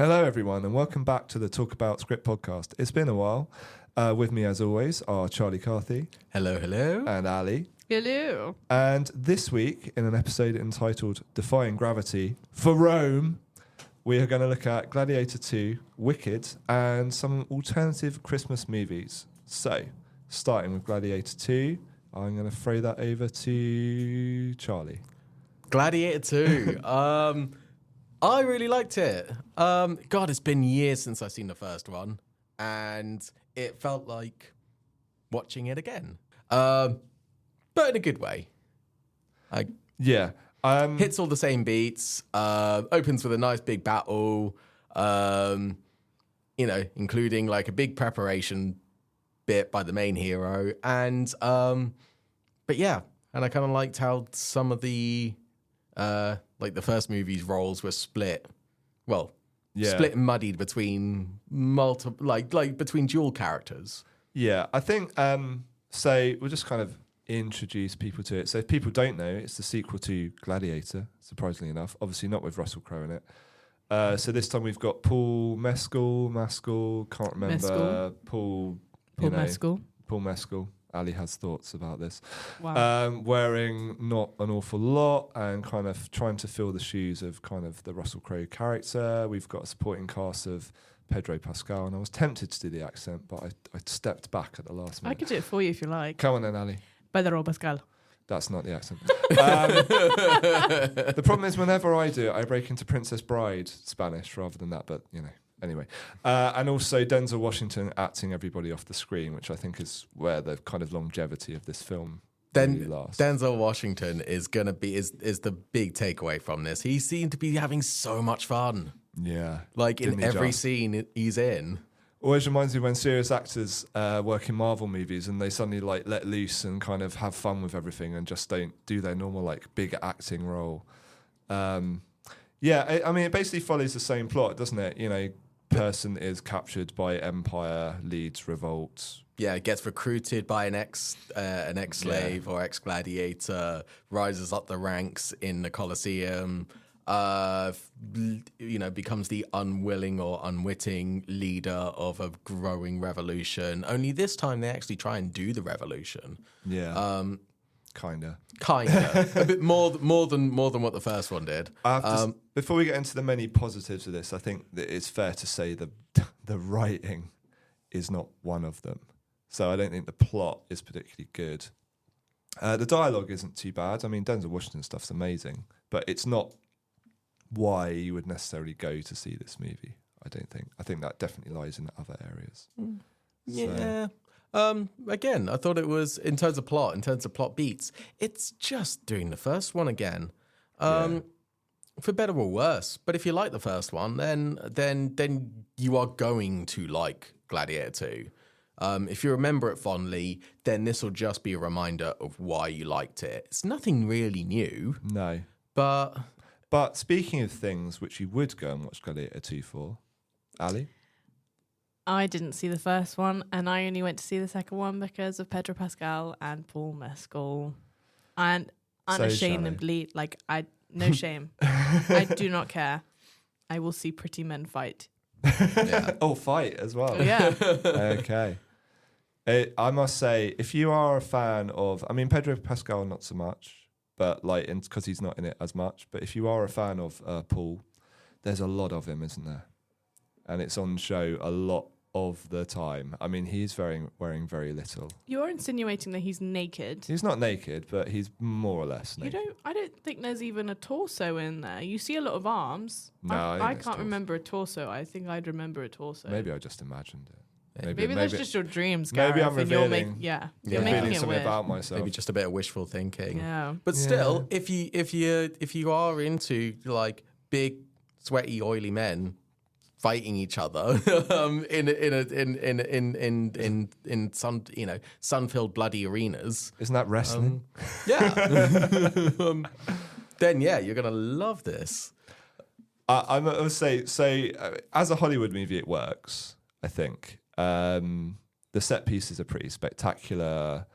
Hello, everyone, and welcome back to the Talk About Script podcast. It's been a while. With me, as always, are Charlie Carthy. Hello, hello. And Ali. Hello. And this week, in an episode entitled Defying Gravity for Rome, we are going to look at Gladiator 2, Wicked, and some alternative Christmas movies. So, starting with Gladiator 2, I'm going to throw that over to Charlie. Gladiator 2. I really liked it. God, it's been years since I've seen the first one, and it felt like watching it again. But in a good way. Hits all the same beats, opens with a nice big battle, including like a big preparation bit by the main hero. And I kind of liked how some of the the first movie's roles were split. Split and muddied between between dual characters. Yeah, I think so. We'll just kind of introduce people to it. So if people don't know, it's the sequel to Gladiator, surprisingly enough. Obviously not with Russell Crowe in it. So this time we've got Paul Mescal, can't remember. Mescal. Paul Mescal. Ali has thoughts about this. Wow. Wearing not an awful lot and kind of trying to fill the shoes of kind of the Russell Crowe character. We've got a supporting cast of Pedro Pascal, and I was tempted to do the accent, but I stepped back at the last minute. I could do it for you if you like. Come on then, Ali. Pedro Pascal. That's not the accent. The problem is whenever I do it, I break into Princess Bride Spanish rather than that, but Anyway, and also Denzel Washington acting everybody off the screen, which I think is where the kind of longevity of this film really lasts. Denzel Washington is gonna be is the big takeaway from this. He seemed to be having so much fun. Yeah, like in every scene he's in. Always reminds me when serious actors work in Marvel movies and they suddenly like let loose and kind of have fun with everything and just don't do their normal like big acting role. It basically follows the same plot, doesn't it? Person is captured by Empire, leads revolt. Yeah, gets recruited by an ex-slave or ex-gladiator, rises up the ranks in the Colosseum, becomes the unwilling or unwitting leader of a growing revolution. Only this time they actually try and do the revolution. Yeah. Kinda. A bit more than what the first one did. Before we get into the many positives of this, I think that it's fair to say the writing is not one of them. So I don't think the plot is particularly good. The dialogue isn't too bad. I mean, Denzel Washington stuff's amazing, but it's not why you would necessarily go to see this movie. I don't think. I think that definitely lies in other areas. Yeah. Again, I thought it was in terms of plot beats. It's just doing the first one again, for better or worse. But if you like the first one, then you are going to like Gladiator 2. If you remember it fondly, then this will just be a reminder of why you liked it. It's nothing really new. No, but speaking of things which you would go and watch Gladiator 2 for, Ali. I didn't see the first one, and I only went to see the second one because of Pedro Pascal and Paul Mescal. And unashamedly, no shame. I do not care. I will see pretty men fight. Yeah. Oh, fight as well. Yeah. Okay. I must say, if you are a fan of, Pedro Pascal, not so much, but because he's not in it as much. But if you are a fan of Paul, there's a lot of him, isn't there? And it's on show a lot of the time. I mean, he's wearing very little. You're insinuating that he's naked. He's not naked, but he's more or less naked. I don't think there's even a torso in there. You see a lot of arms. No, I can't remember a torso. I think I'd remember a torso. Maybe I just imagined it. Maybe that's just your dreams, Gareth. Maybe I'm revealing. You're revealing making it something weird. about myself. Maybe just a bit of wishful thinking. Yeah. But still, if you are into like big, sweaty, oily men fighting each other in sun-filled bloody arenas. Isn't that wrestling? Then you're gonna love this. I must say, as a Hollywood movie, it works. I think the set pieces are pretty spectacular.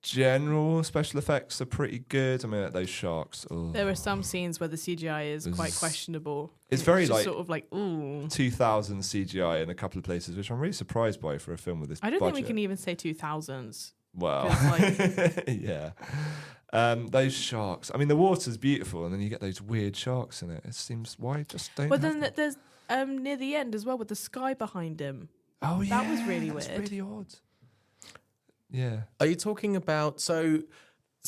general special effects are pretty good. I mean, like those sharks. Oh. There are some scenes where the CGI is quite questionable. It's very just like sort of like, ooh. 2000 CGI in a couple of places, which I'm really surprised by for a film with this I don't budget. think we can even say 2000s. Well, like, yeah. Those sharks. I mean, the water's beautiful, and then you get those weird sharks in it. It seems, why just don't? But then there's near the end as well with the sky behind him. Oh yeah, that was really weird. That's really odd. Yeah. Are you talking about so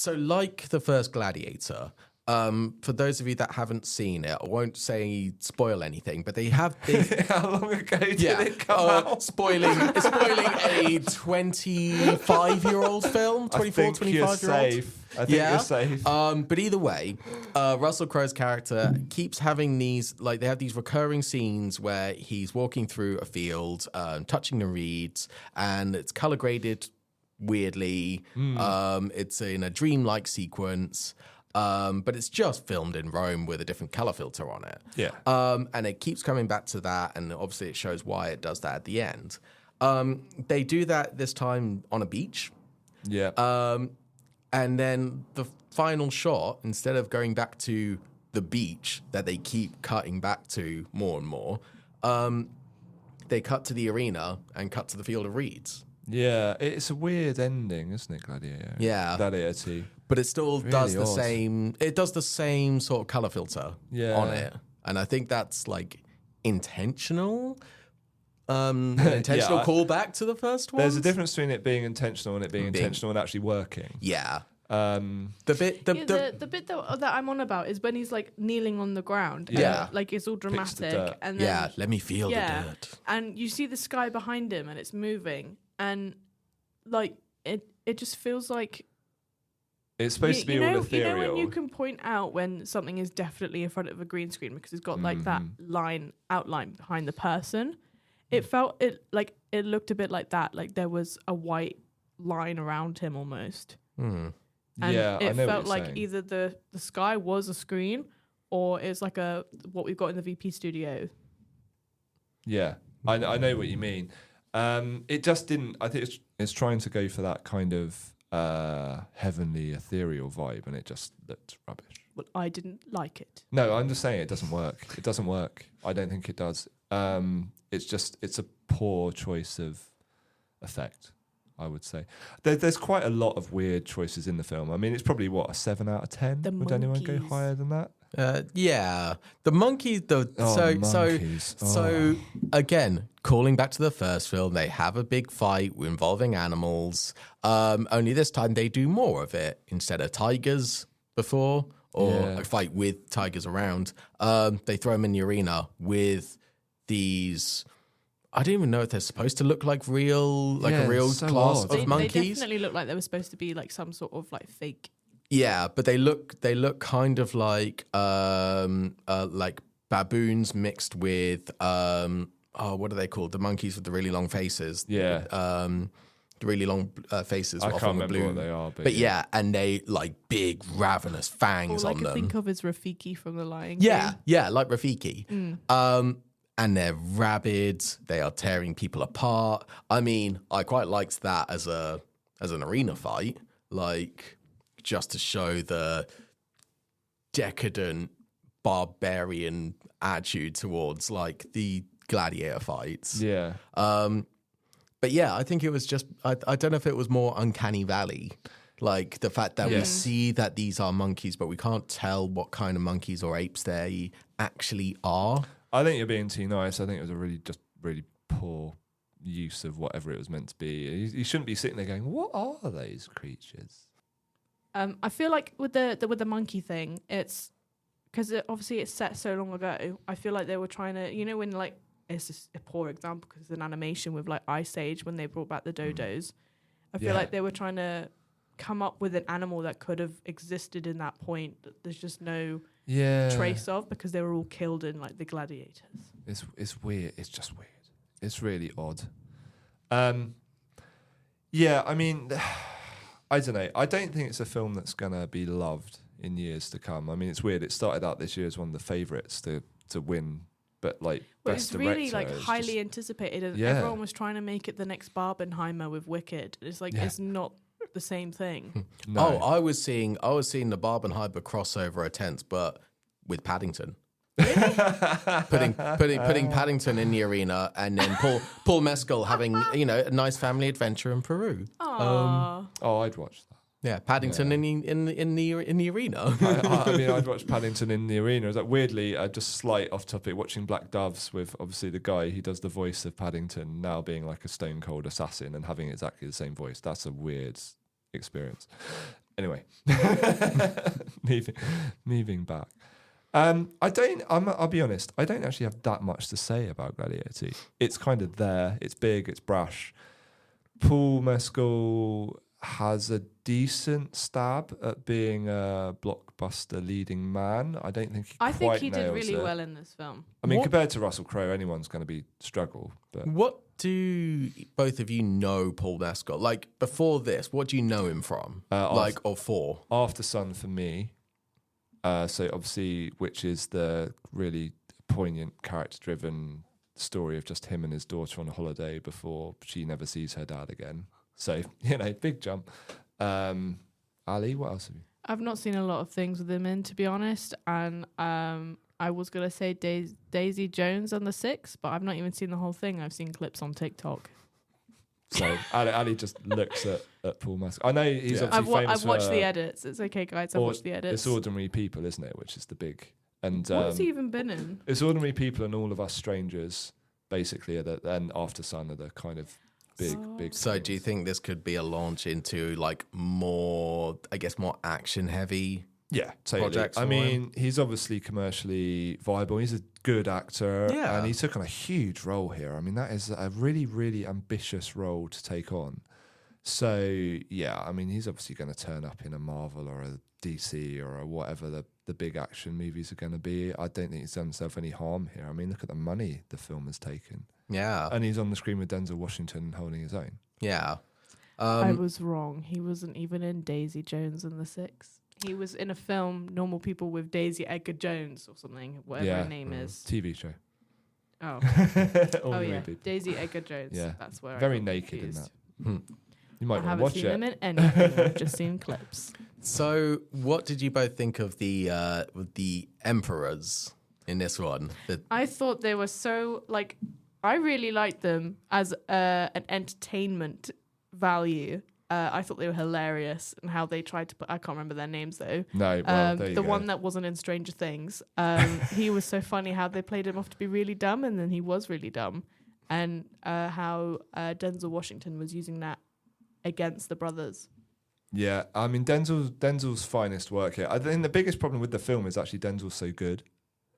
like the first Gladiator? For those of you that haven't seen it, I won't say spoil anything, but they have this. How long ago did it come out? Spoiling a 25-year-old film, 24, 25-year-old. Safe. I think you're safe. But either way, Russell Crowe's character keeps having these, like, they have these recurring scenes where he's walking through a field, touching the reeds, and it's color graded weirdly. It's in a dreamlike sequence. But it's just filmed in Rome with a different color filter on it. Yeah. And it keeps coming back to that, and obviously it shows why it does that at the end. They do that this time on a beach. Yeah. And then the final shot, instead of going back to the beach that they keep cutting back to more and more, they cut to the arena and cut to the field of reeds. Yeah, it's a weird ending, isn't it, Gladiator? Yeah. Gladiator 2. But it still does the odd. same. It does the same sort of color filter on it, and I think that's like intentional. Intentional callback to the first one. There's a difference between it being intentional and it being intentional and actually working. Yeah. The bit that I'm on about is when he's like kneeling on the ground. Yeah. And, like it's all dramatic. And then, yeah, let me feel the dirt. And you see the sky behind him and it's moving. And like it just feels like it's supposed to be all ethereal. You know when you can point out when something is definitely in front of a green screen because it's got like that outline behind the person. It felt it looked a bit like that. Like there was a white line around him almost. And yeah, it I know felt what you're like saying. either the sky was a screen or it's like what we've got in the VP studio. Yeah, I know what you mean. It just didn't. I think it's trying to go for that kind of heavenly, ethereal vibe, and it just looked rubbish. Well, I didn't like it. No, I'm just saying it doesn't work. It doesn't work. I don't think it does. It's a poor choice of effect, I would say. There's quite a lot of weird choices in the film. I mean, it's probably, a 7 out of 10? Would anyone go higher than that? Yeah. The monkeys, so again, calling back to the first film, they have a big fight involving animals. Only this time they do more of it. Instead of tigers before, or a fight with tigers around, they throw them in the arena with these... I don't even know if they're supposed to look like a real class of monkeys. They definitely look like they were supposed to be like some sort of like fake. Yeah, but they look kind of like baboons mixed with what are they called? The monkeys with the really long faces. Yeah. The really long faces. I can't remember what they are, but yeah, and they like big ravenous fangs All on I could them. think of is Rafiki from The Lion Yeah, King. yeah, like Rafiki. And they're rabid. They are tearing people apart. I mean, I quite liked that as an arena fight, like just to show the decadent barbarian attitude towards like the gladiator fights. Yeah. But yeah, I think it was just I don't know if it was more Uncanny Valley. Like the fact that we see that these are monkeys, but we can't tell what kind of monkeys or apes they actually are. I think you're being too nice. I think it was a really poor use of whatever it was meant to be. You shouldn't be sitting there going, "What are those creatures?" I feel like with the monkey thing, it's because obviously it's set so long ago. I feel like they were trying to, when like it's just a poor example because it's an animation with like Ice Age when they brought back the dodos. I feel like they were trying to come up with an animal that could have existed in that point. That there's just no trace of because they were all killed in like the gladiators. It's weird. It's just weird. It's really odd. Yeah, I mean, I don't know. I don't think it's a film that's gonna be loved in years to come. I mean, it's weird. It started out this year as one of the favourites to win, but like best director. It's really like highly anticipated, and everyone was trying to make it the next Barbenheimer with Wicked. It's like it's not the same thing. No. I was seeing the Barbenheimer crossover attempts, but with Paddington. putting Paddington in the arena, and then Paul Mescal having a nice family adventure in Peru. Aww. I'd watch that. Yeah, Paddington in the arena. I mean, I'd watch Paddington in the arena. It's like, weirdly, just slight off topic, watching Black Doves with obviously the guy who does the voice of Paddington now being like a stone cold assassin and having exactly the same voice. That's a weird experience. Anyway, moving back. I'll be honest, I don't actually have that much to say about Gladiator. It's kind of there. It's big. It's brash. Paul Mescal has a decent stab at being a blockbuster leading man. I don't think I think he did nails really it. well in this film. I mean, compared to Russell Crowe, anyone's going to be struggle. But what do both of you know Paul Mescal? Like, before this, what do you know him from? Or for? After Sun for me. So obviously, which is the really poignant, character-driven story of just him and his daughter on a holiday before she never sees her dad again. So, big jump. Ali, what else have you? I've not seen a lot of things with him in, to be honest. And I was going to say Daisy Jones and the Six, but I've not even seen the whole thing. I've seen clips on TikTok. So Ali just looks at Paul Mescal. I know he's obviously famous I've watched the edits. It's okay, guys. I've watched the edits. It's Ordinary People, isn't it? Which is the big... And what has he even been in? It's Ordinary People and All of Us Strangers, basically, and After Sun are the kind of big. So do you think this could be a launch into like more action heavy? Yeah, totally. Projects I mean, he's obviously commercially viable. He's a good actor, and he took on a huge role here. I mean, that is a really, really ambitious role to take on. So, yeah, I mean, he's obviously going to turn up in a Marvel or a DC or a whatever the big action movies are going to be. I don't think he's done himself any harm here. I mean, look at the money the film has taken. Yeah. And he's on the screen with Denzel Washington holding his own. Yeah. I was wrong. He wasn't even in Daisy Jones and the Six. He was in a film, Normal People with Daisy Edgar Jones or something, whatever her name is. TV show. Oh. Yeah. Daisy Edgar Jones. Yeah. That's where very I got naked confused. in that. You might I want to watch haven't seen it. him in anything. I've just seen clips. So, what did you both think of the emperors in this one? I thought they were so I really liked them as an entertainment value. I thought they were hilarious and how they tried to put. I can't remember their names though. No, well, there you the go. one that wasn't in Stranger Things. He was so funny how they played him off to be really dumb, and then he was really dumb, and how Denzel Washington was using that against the brothers. Yeah, I mean Denzel's finest work here. I think the biggest problem with the film is actually Denzel's so good.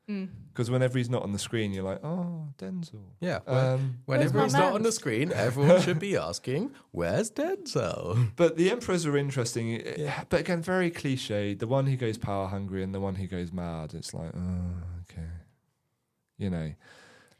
Because whenever he's not on the screen, you're like, oh, Denzel. Yeah. Where's Whenever my he's not man? on the screen, everyone should be asking, "Where's Denzel?" But the emperors are interesting. But again, very cliched. The one who goes power hungry and the one who goes mad. It's like, oh, okay.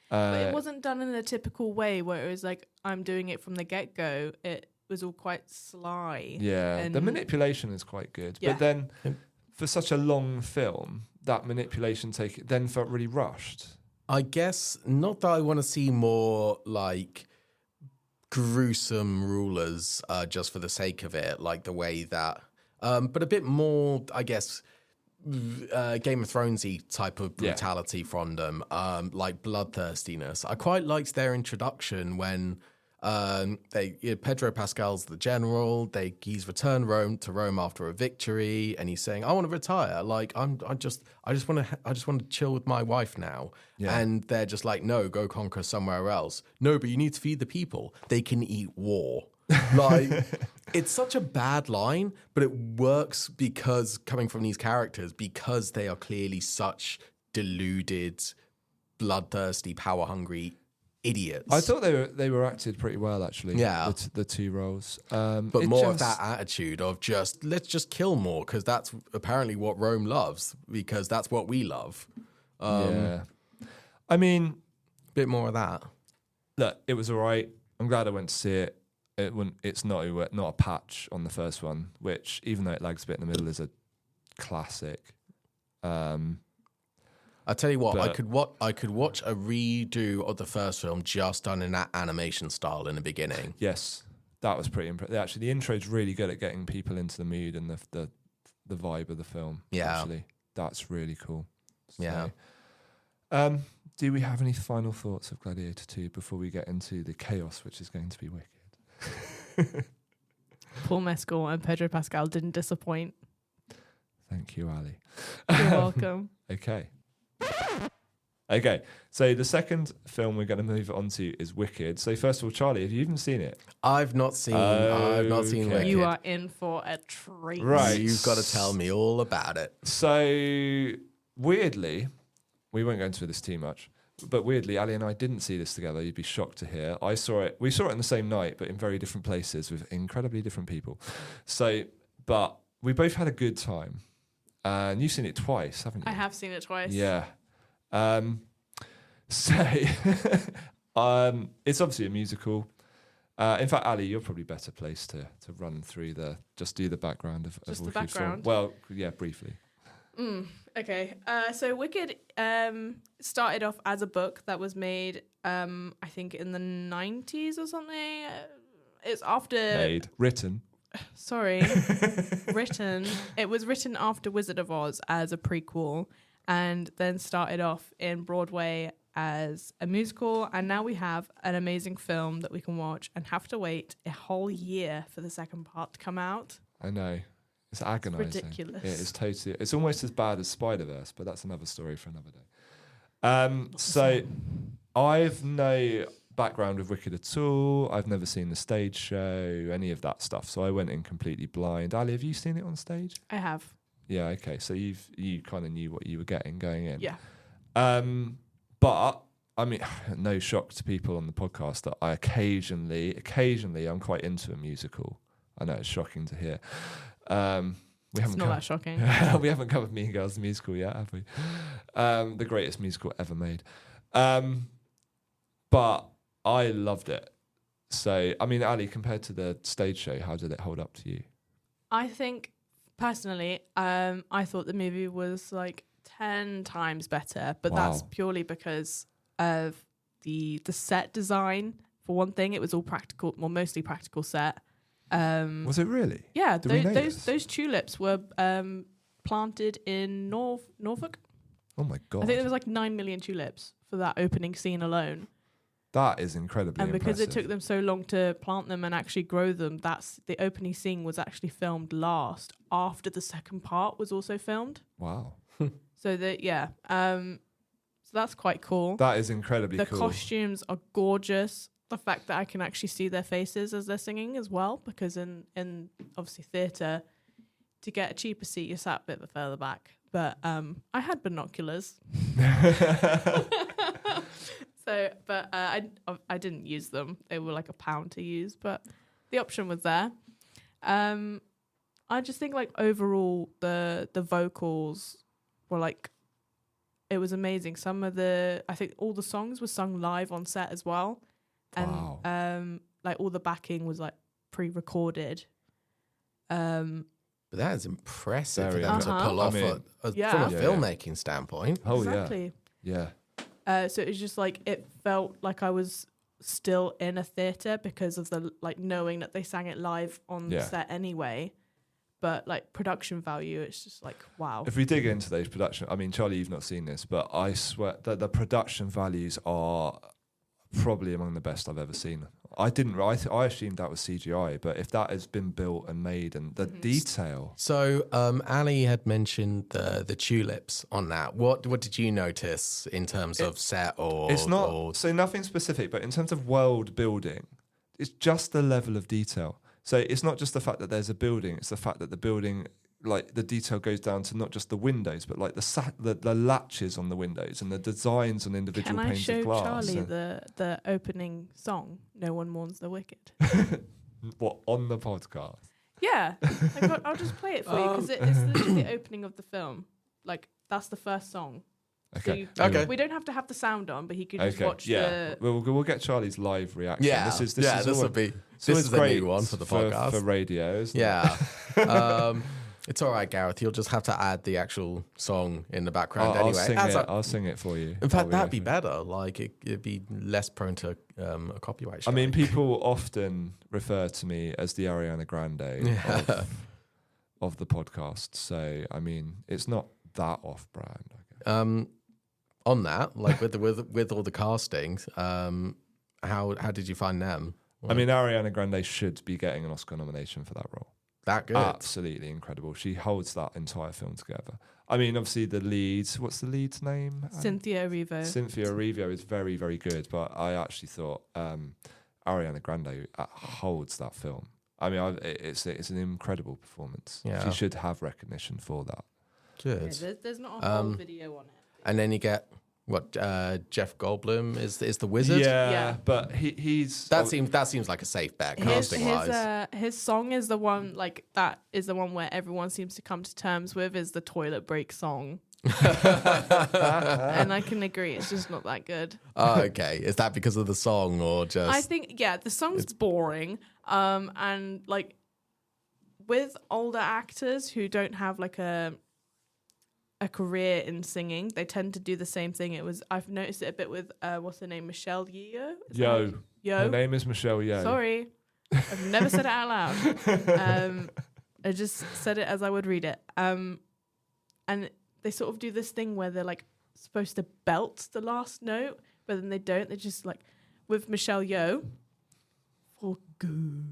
But it wasn't done in the typical way where it was like, I'm doing it from the get-go. It was all quite sly. Yeah, and the manipulation is quite good. Yeah. But then for such a long film, that manipulation then felt really rushed. I guess not that I want to see more like gruesome rulers just for the sake of it, like the way that, but a bit more, I guess, Game of Thronesy type of brutality from them, like bloodthirstiness. I quite liked their introduction when Pedro Pascal's the general. He's returned to Rome after a victory, and he's saying, "I want to retire. Like I just want to chill with my wife now." Yeah. And they're just like, "No, go conquer somewhere else." No, but you need to feed the people. They can eat war. Like it's such a bad line, but it works because coming from these characters, because they are clearly such deluded, bloodthirsty, power hungry idiots. I thought they were acted pretty well, actually. Yeah. The two roles. But more of that attitude of let's just kill more because that's apparently what Rome loves, because that's what we love. Yeah. I mean, bit more of that. Look, it was all right. I'm glad I went to see it. It's not a patch on the first one, which, even though it lags a bit in the middle, is a classic. I tell you what, I could watch a redo of the first film just done in that animation style in the beginning. Yes, that was pretty impressive. Actually, the intro's really good at getting people into the mood and the vibe of the film. Yeah. Actually, that's really cool. So, Yeah. do we have any final thoughts of Gladiator 2 before we get into the chaos, which is going to be wicked? Paul Mescal and Pedro Pascal didn't disappoint. Thank you, Ali. You're welcome. Okay, so the second film we're going to move on to is Wicked. So first of all, Charlie, have you even seen it? I've not seen Wicked. You are in for a treat. Right. You've got to tell me all about it. So weirdly, we won't go into this too much, but weirdly, Ali and I didn't see this together. You'd be shocked to hear. We saw it on the same night, but in very different places with incredibly different people. So, but we both had a good time. And you've seen it twice, haven't you? I have seen it twice. Yeah. So it's obviously a musical. In fact, Ali, you're probably better placed to run through do the background of Just the Wicked background? Film. Well, yeah, briefly. Okay. So Wicked started off as a book that was made, I think, in the 90s or something. It's after... Written. Sorry. Written. It was written after Wizard of Oz as a prequel and then started off in Broadway as a musical. And now we have an amazing film that we can watch and have to wait a whole year for the second part to come out. I know. It's agonising. It's ridiculous. It is totally... It's almost as bad as Spider-Verse, but that's another story for another day. So I've no background with Wicked at all. I've never seen the stage show, any of that stuff. So I went in completely blind. Ali, have you seen it on stage? I have. Yeah, okay. So you kind of knew what you were getting going in. Yeah. But I mean, no shock to people on the podcast that I occasionally I'm quite into a musical. I know it's shocking to hear. It's not that shocking. We haven't covered Mean Girls the musical yet, have we? The greatest musical ever made. But I loved it. So, I mean, Ali, compared to the stage show, how did it hold up to you? I think, personally, I thought the movie was like 10 times better, but that's purely because of the set design. For one thing, it was all practical, well, mostly practical set. Was it really? Yeah, those tulips were planted in Norfolk. Oh my God. I think there was like 9 million tulips for that opening scene alone. That is incredibly And because impressive. it took them so long to plant them and actually grow them, the opening scene was actually filmed last after the second part was also filmed. Wow. So so that's quite cool. That is incredibly cool. The costumes are gorgeous. The fact that I can actually see their faces as they're singing as well, because in obviously theatre, to get a cheaper seat, you're sat a bit further back. But I had binoculars. I didn't use them. They were like £1 to use, but the option was there. I just think like overall the vocals were like, it was amazing. I think all the songs were sung live on set as well. And like all the backing was like pre-recorded. But that is impressive for Very them to pull off from a filmmaking standpoint. Oh, exactly. Yeah. So it was just like, it felt like I was still in a theatre because of the like knowing that they sang it live on set anyway. But like production value, it's just like, wow. If we dig into those production, I mean, Charlie, you've not seen this, but I swear that the production values are probably among the best I've ever seen. I assumed that was CGI, but if that has been built and made and the detail. So Ali had mentioned the tulips on that. What did you notice in terms of set or... It's not, so nothing specific, but in terms of world building, it's just the level of detail. So it's not just the fact that there's a building, it's the fact that the building, like the detail goes down to not just the windows, but like the latches on the windows and the designs on individual panes of glass. Can I show Charlie the opening song, No One Mourns the Wicked? What, on the podcast? Yeah. I'll just play it for you because it's literally the opening of the film. Like, that's the first song. Okay. So we don't have to have the sound on, but he could just watch the... We'll get Charlie's live reaction. Yeah, this is a new one for the podcast. For radio, isn't it? It's all right, Gareth. You'll just have to add the actual song in the background anyway. I'll sing it for you. In fact, that'd be better. Like it'd be less prone to a copyright strike. I mean, people often refer to me as the Ariana Grande of the podcast. So, I mean, it's not that off-brand, I guess. On that, like with all the castings, how did you find them? I mean, Ariana Grande should be getting an Oscar nomination for that role. That good. Absolutely incredible. She holds that entire film together. I mean, obviously the lead, what's the lead's name? Cynthia Erivo. Cynthia Erivo is very, very good, but I actually thought Ariana Grande holds that film. I mean, it's an incredible performance. Yeah. She should have recognition for that. Good. Yeah, there's not a whole video on it. And then you get Jeff Goldblum is the wizard. Yeah. But he's that seems like a safe bet casting wise. His song is the one where everyone seems to come to terms with is the toilet break song. And I can agree, it's just not that good. Oh, okay. Is that because of the song or just? I think the song's boring. And like with older actors who don't have like a career in singing, they tend to do the same thing. I've noticed it a bit with what's her name, Michelle Yeoh. Yo. Her name is Michelle Yeoh. Sorry, I've never said it out loud. I just said it as I would read it. And they sort of do this thing where they're like supposed to belt the last note, but then they don't. They just like with Michelle Yeoh, for good.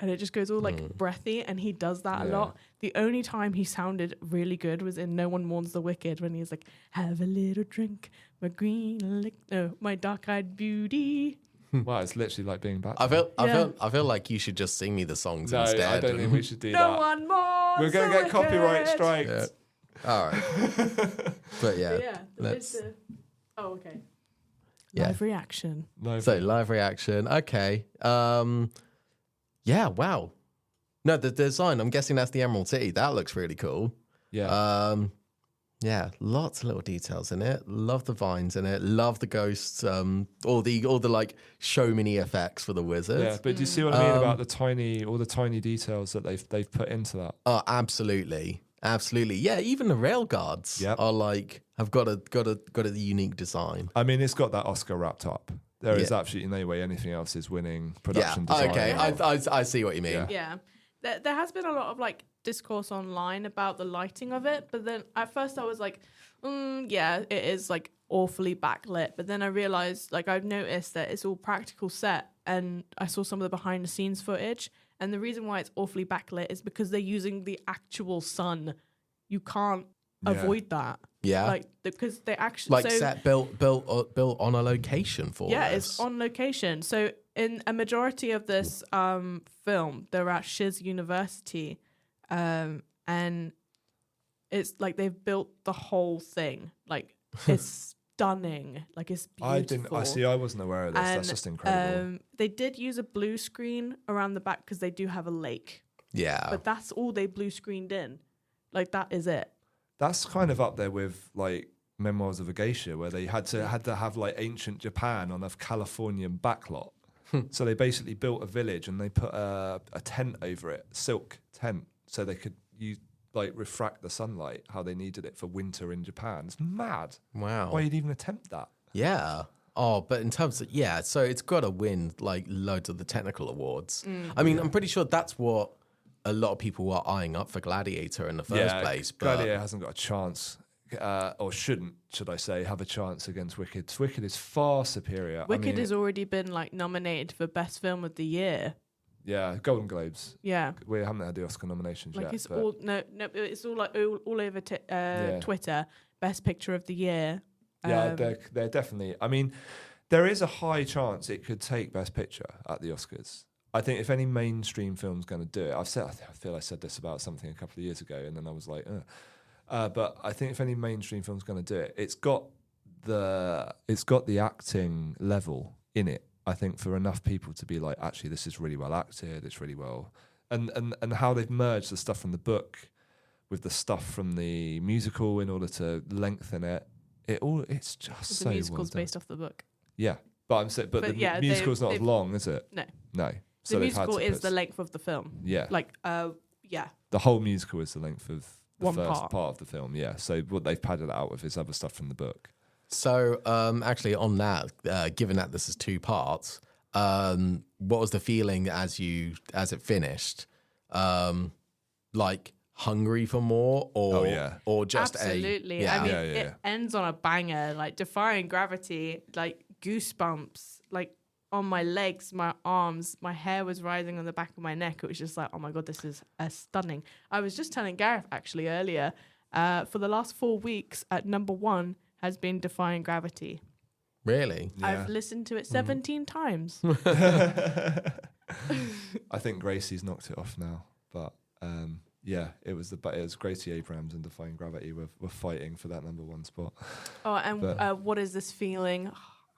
And it just goes all like breathy, and he does that a lot. The only time he sounded really good was in No One Mourns the Wicked, when he's like, "Have a little drink, my dark-eyed beauty." Wow, it's literally like being back. I feel like you should just sing me the songs instead. I don't think we should do that. No one more. We're going to get copyright striked. Yeah. All right. But yeah. Oh, okay. Yeah. Live reaction. Live reaction. Okay. Yeah, wow. No, the design, I'm guessing that's the Emerald City. That looks really cool. Yeah. Yeah, lots of little details in it. Love the vines in it. Love the ghosts. All the like show mini effects for the wizards. Yeah, but do you see what I mean about all the tiny details that they've put into that? Oh, absolutely. Absolutely. Yeah, even the rail guards are like have got a unique design. I mean, it's got that Oscar wrapped up. There is absolutely no way anything else is winning production design. Okay, I see what you mean. Yeah. There has been a lot of like discourse online about the lighting of it, but then at first I was like, it is like awfully backlit. But then I realized, like, I've noticed that it's all practical set, and I saw some of the behind the scenes footage, and the reason why it's awfully backlit is because they're using the actual sun. You can't avoid that. Yeah, like because they actually set built on a location for it's on location. So in a majority of this film, they're at Shiz University, and it's like they've built the whole thing. Like it's stunning. Like it's beautiful. I wasn't aware of this. That's just incredible. They did use a blue screen around the back because they do have a lake. Yeah, but that's all they blue screened in. Like that is it. That's kind of up there with like Memoirs of a Geisha, where they had to have like ancient Japan on a Californian backlot. So they basically built a village and they put a tent over it, silk tent, so they could refract the sunlight how they needed it for winter in Japan. It's mad. Wow. Why you'd even attempt that? Yeah. Oh, but in terms of so it's got to win like loads of the technical awards. I mean, I'm pretty sure that's what a lot of people were eyeing up for Gladiator in the first place. But Gladiator hasn't got a chance, or shouldn't, should I say, have a chance against Wicked. Wicked is far superior. Wicked has already been like nominated for Best Film of the Year. Yeah, Golden Globes. Yeah, we haven't had the Oscar nominations like yet. It's all it's all like all over Twitter. Best Picture of the Year. Yeah, they're definitely. I mean, there is a high chance it could take Best Picture at the Oscars. I think if any mainstream film's going to do it, I feel I said this about something a couple of years ago, and then I was like, but I think if any mainstream film's going to do it, it's got the acting level in it. I think for enough people to be like, actually, this is really well acted. It's really well, and how they've merged the stuff from the book with the stuff from the musical in order to lengthen it. It's just so. The musical's well done. based off the book. Yeah, but I'm saying, but the musical's not as long, is it? No. No. So the musical is the length of the film. Yeah. Like, The whole musical is the length of the One first part. part of the film. Yeah. So what they've padded it out with is other stuff from the book. So, actually, on that, given that this is 2 parts, what was the feeling as it finished? Like hungry for more, or or just absolutely. I mean, it ends on a banger. Like Defying Gravity, like goosebumps, like on my legs, my arms, my hair was rising on the back of my neck. It was just like, oh my god, this is stunning. I was just telling Gareth actually earlier. For the last 4 weeks, at number 1 has been Defying Gravity. Really? Yeah. I've listened to it 17 times. I think Gracie's knocked it off now, but it was Gracie Abrams and Defying Gravity were fighting for that number 1 spot. Oh, and what is this feeling?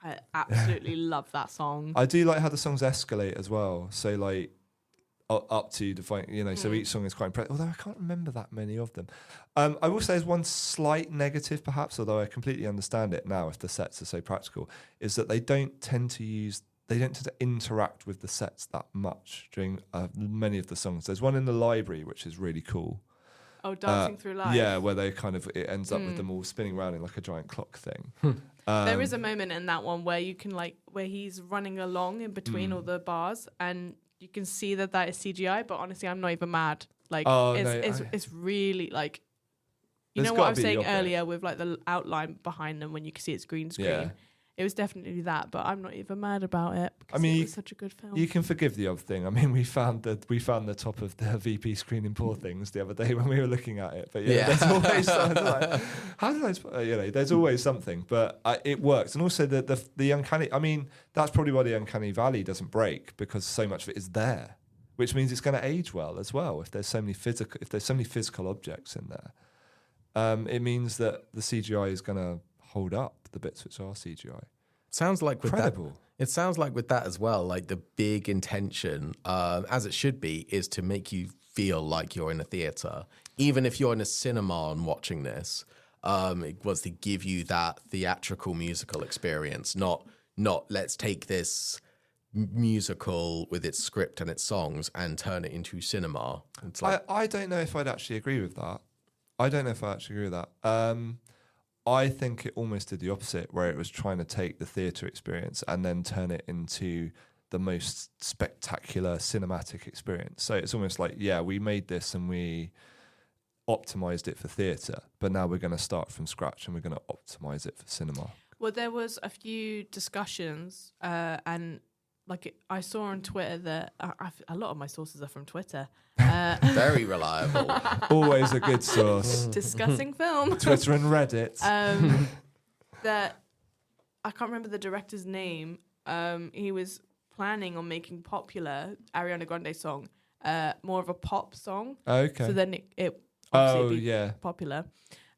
I absolutely love that song. I do like how the songs escalate as well. So like up to Defying, so each song is quite impressive. Although I can't remember that many of them. I will say there's one slight negative, perhaps, although I completely understand it now if the sets are so practical, is that they don't tend to interact with the sets that much during many of the songs. There's one in the library which is really cool. Oh, Dancing Through Life. Yeah, where they it ends up with them all spinning around in like a giant clock thing. There is a moment in that one where you can where he's running along in between all the bars, and you can see that is CGI. But honestly, I'm not even mad. Like it's really like, you know what I was saying earlier with like the outline behind them when you can see it's green screen. Yeah. It was definitely that, but I'm not even mad about it because it was such a good film. You can forgive the odd thing. I mean, we found the top of the VP screening poor things the other day when we were looking at it. But there's always something like, how did I? There's always something, but it works. And also the uncanny. I mean, that's probably why the uncanny valley doesn't break, because so much of it is there, which means it's going to age well as well. If there's so many physical objects in there, it means that the CGI is going to hold up the bits which are CGI. Sounds like with incredible. It sounds like with that as well, like the big intention, as it should be, is to make you feel like you're in a theatre. Even if you're in a cinema and watching this, it was to give you that theatrical musical experience, not let's take this musical with its script and its songs and turn it into cinema. It's like, I don't know if I'd actually agree with that. I think it almost did the opposite, where it was trying to take the theatre experience and then turn it into the most spectacular cinematic experience. So it's almost like, we made this and we optimized it for theatre, but now we're going to start from scratch and we're going to optimize it for cinema. Well, there was a few discussions, and I saw on Twitter that a lot of my sources are from Twitter. Very reliable. Always a good source. Discussing film. Twitter and Reddit. That I can't remember the director's name. He was planning on making popular Ariana Grande song more of a pop song. Okay. So then it obviously be popular.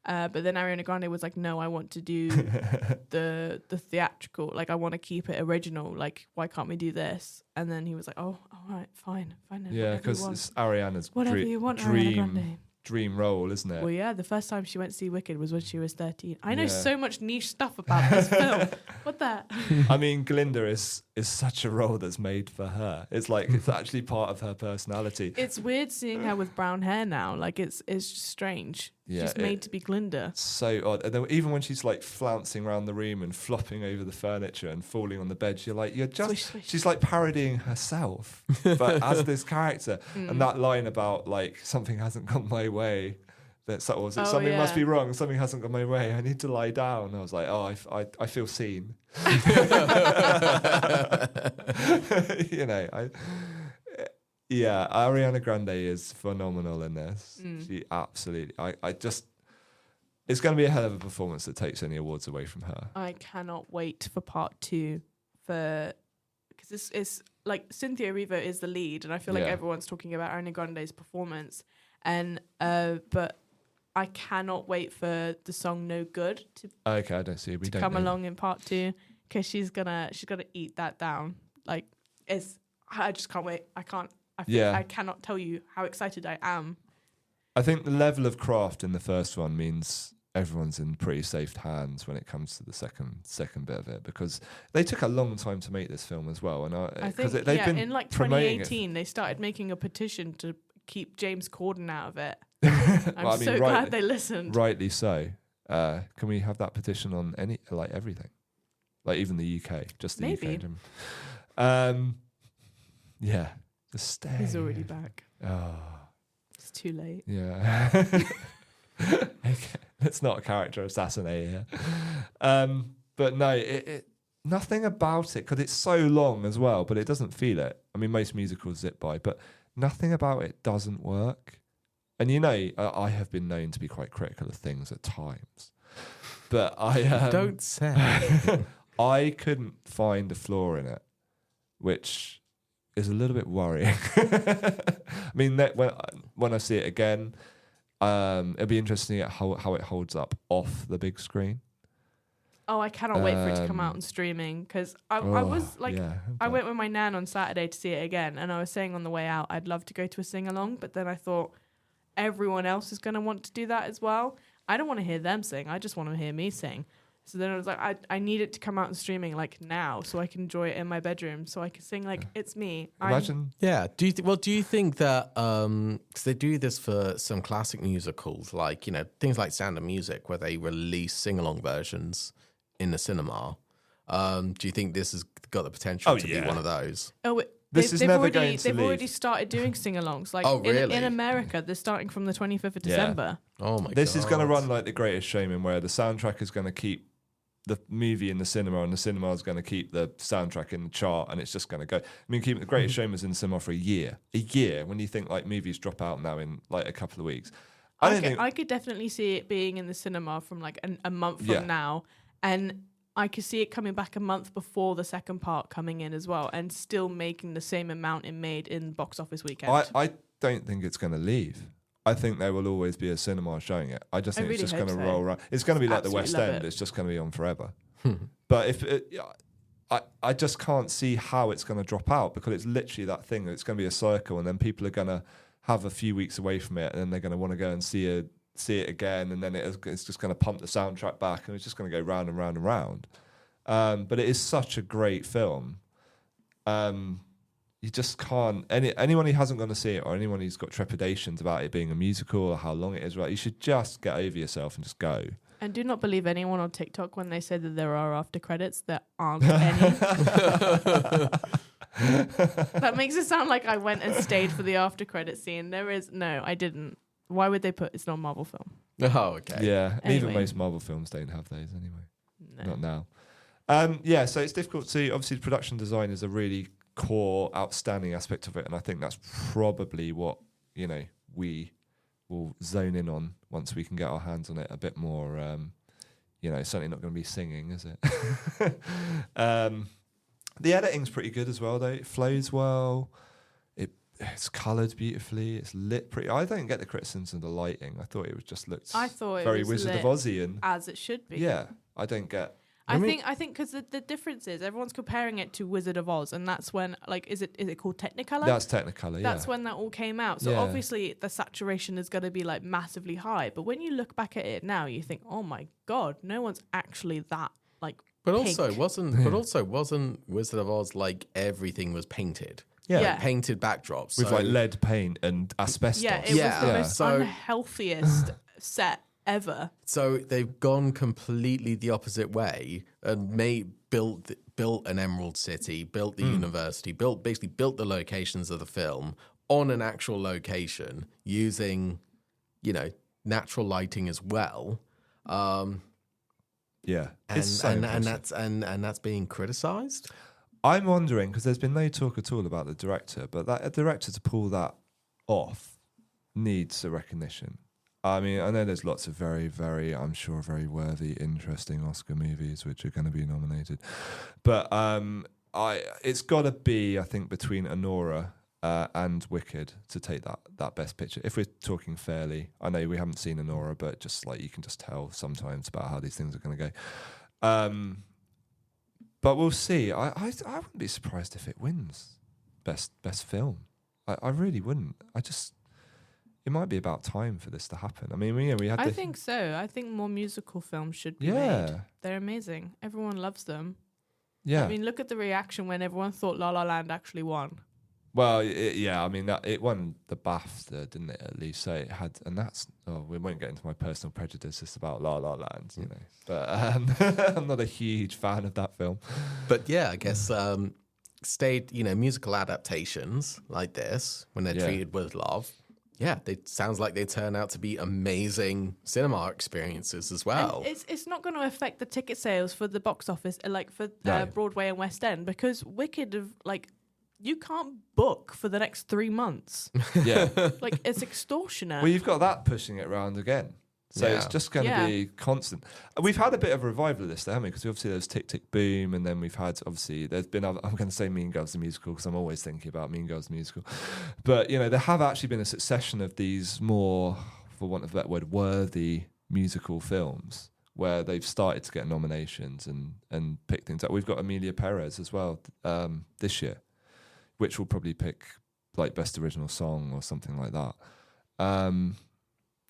But then Ariana Grande was like, no, I want to do the theatrical. Like, I want to keep it original. Like, why can't we do this? And then he was like, oh, all right, fine. Yeah, because it's Ariana's dream role, isn't it? Well, yeah, the first time she went to see Wicked was when she was 13. I know so much niche stuff about this film. What the? I mean, Glinda is such a role that's made for her. It's like, it's actually part of her personality. It's weird seeing her with brown hair now. Like, it's strange. Yeah, she's made to be Glinda. So odd. And then even when she's like flouncing around the room and flopping over the furniture and falling on the bed, swish. She's like parodying herself, but as this character. And that line about like, something hasn't gone my way. Something must be wrong. Something hasn't gone my way. I need to lie down. I was like, I feel seen. Ariana Grande is phenomenal in this. She absolutely. It's going to be a hell of a performance that takes any awards away from her. I cannot wait for part 2 because it's like Cynthia Erivo is the lead, and I feel like everyone's talking about Ariana Grande's performance, and but I cannot wait for the song "No Good" to I don't see. We to come along in part 2, because she's gonna eat that down. Like, I just can't wait. I cannot tell you how excited I am. I think the level of craft in the first one means everyone's in pretty safe hands when it comes to the second bit of it, because they took a long time to make this film as well. And I think they've been in like 2018 they started making a petition to keep James Corden out of it. Well, I'm so glad they listened. Rightly so. Can we have that petition on everything? Like even the UK, just the Maybe. UK. Yeah. Just stay. He's already back. Oh. It's too late. Yeah. Okay. It's not a character assassinate here. But no, nothing about it, because it's so long as well, but it doesn't feel it. I mean, most musicals zip by, but nothing about it doesn't work. And I have been known to be quite critical of things at times. But I... Don't say. I couldn't find a flaw in it, which is a little bit worrying. I mean, when I see it again, it'll be interesting at how it holds up off the big screen. Oh, I cannot wait for it to come out on streaming, because I was like, I went with my nan on Saturday to see it again, and I was saying on the way out, I'd love to go to a sing-along, but then I thought everyone else is going to want to do that as well. I don't want to hear them sing. I just want to hear me sing. So then I was like, I need it to come out in streaming like now, so I can enjoy it in my bedroom, so I can sing like it's me. Imagine. Yeah. Do you think that because they do this for some classic musicals, like things like Sound of Music, where they release sing-along versions in the cinema? Do you think this has got the potential to be one of those? Oh, they've already started doing sing-alongs. Like in America, they're starting from the 25th of December. Oh my god! This is going to run like The Greatest Showman, where the soundtrack is going to keep the movie in the cinema, and the cinema is going to keep the soundtrack in the chart, and it's just going to go. I mean, keeping The Greatest Showman's in the cinema for a year. When you think like movies drop out now in like a couple of weeks. I could definitely see it being in the cinema from like a month from now, and I could see it coming back a month before the second part coming in as well, and still making the same amount it made in box office weekend. I don't think it's going to leave. I think there will always be a cinema showing it. I just think it's just going to roll around. It's going to be like the West End. It's just going to be on forever. But I just can't see how it's going to drop out, because it's literally that thing. It's going to be a circle, and then people are going to have a few weeks away from it, and then they're going to want to go and see it again, and then it's just going to pump the soundtrack back, and it's just going to go round and round and round. But it is such a great film. You just can't. Anyone who hasn't gone to see it, or anyone who's got trepidations about it being a musical or how long it is, right? You should just get over yourself and just go. And do not believe anyone on TikTok when they say that there are after credits. There aren't any. That makes it sound like I went and stayed for the after credit scene. No, I didn't. Why would they put it's not a Marvel film? Oh, okay. Yeah, anyway. Even most Marvel films don't have those anyway. No. Not now. So it's difficult to. Obviously, the production design is a really core, outstanding aspect of it, and I think that's probably what we will zone in on once we can get our hands on it a bit more. It's certainly not going to be singing, is it? The editing's pretty good as well, though. It flows well. It's coloured beautifully. It's lit pretty. I don't get the criticisms of the lighting. I thought it looked very Wizard of Ozian, as it should be. Yeah, I don't get. I think because the difference is everyone's comparing it to Wizard of Oz, and that's when is it called Technicolor? That's Technicolor. That's when that all came out. So obviously the saturation is going to be like massively high. But when you look back at it now, you think, oh my god, no one's actually that like. But pink. also wasn't Wizard of Oz like everything was painted? Yeah. Like painted backdrops with like lead paint and asbestos. Yeah, it was the most unhealthiest set ever. So they've gone completely the opposite way and built an Emerald City, built the university, basically built the locations of the film on an actual location using, natural lighting as well. Yeah, and that's being criticised. I'm wondering, because there's been no talk at all about the director, but a director to pull that off needs a recognition. I mean, I know there's lots of very, very, I'm sure, very worthy, interesting Oscar movies which are going to be nominated, but it's got to be, I think, between Anora and Wicked to take that Best Picture. If we're talking fairly, I know we haven't seen Anora, but just like you can just tell sometimes about how these things are going to go. But we'll see. I wouldn't be surprised if it wins best film. I really wouldn't. It might be about time for this to happen. I mean, we had. I think so. I think more musical films should be made. They're amazing. Everyone loves them. Yeah. I mean, look at the reaction when everyone thought La La Land actually won. Well, yeah, I mean, it won the BAFTA, didn't it, at least? So it had, and that's, we won't get into my personal prejudices about La La Land, you know. But I'm not a huge fan of that film. But yeah, I guess musical adaptations like this, when they're treated with love, it sounds like they turn out to be amazing cinema experiences as well. And it's not going to affect the ticket sales for the box office, like for Broadway and West End, because Wicked, you can't book for the next 3 months. Yeah. Like, it's extortionate. Well, you've got that pushing it around again. So it's just going to be constant. We've had a bit of a revival of this, though, haven't we? Because obviously there's Tick, Tick, Boom, and then we've had, obviously, there's been other, I'm going to say Mean Girls the Musical, because I'm always thinking about Mean Girls the Musical. But, you know, there have actually been a succession of these more, for want of a better word, worthy musical films where they've started to get nominations and pick things up. We've got Emilia Perez as well this year, which will probably pick like Best Original Song or something like that.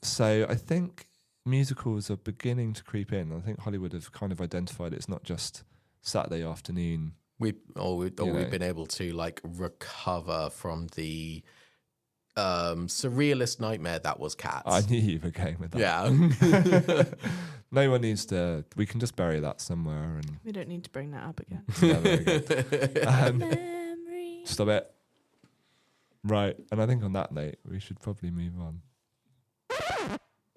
So I think musicals are beginning to creep in. I think Hollywood have kind of identified it's not just Saturday afternoon. We've been able to recover from the surrealist nightmare that was Cats. I knew you were going with that. Yeah. No one needs to. We can just bury that somewhere. And we don't need to bring that up again. Yeah, there we go. Stop it. Right, and I think on that note, we should probably move on.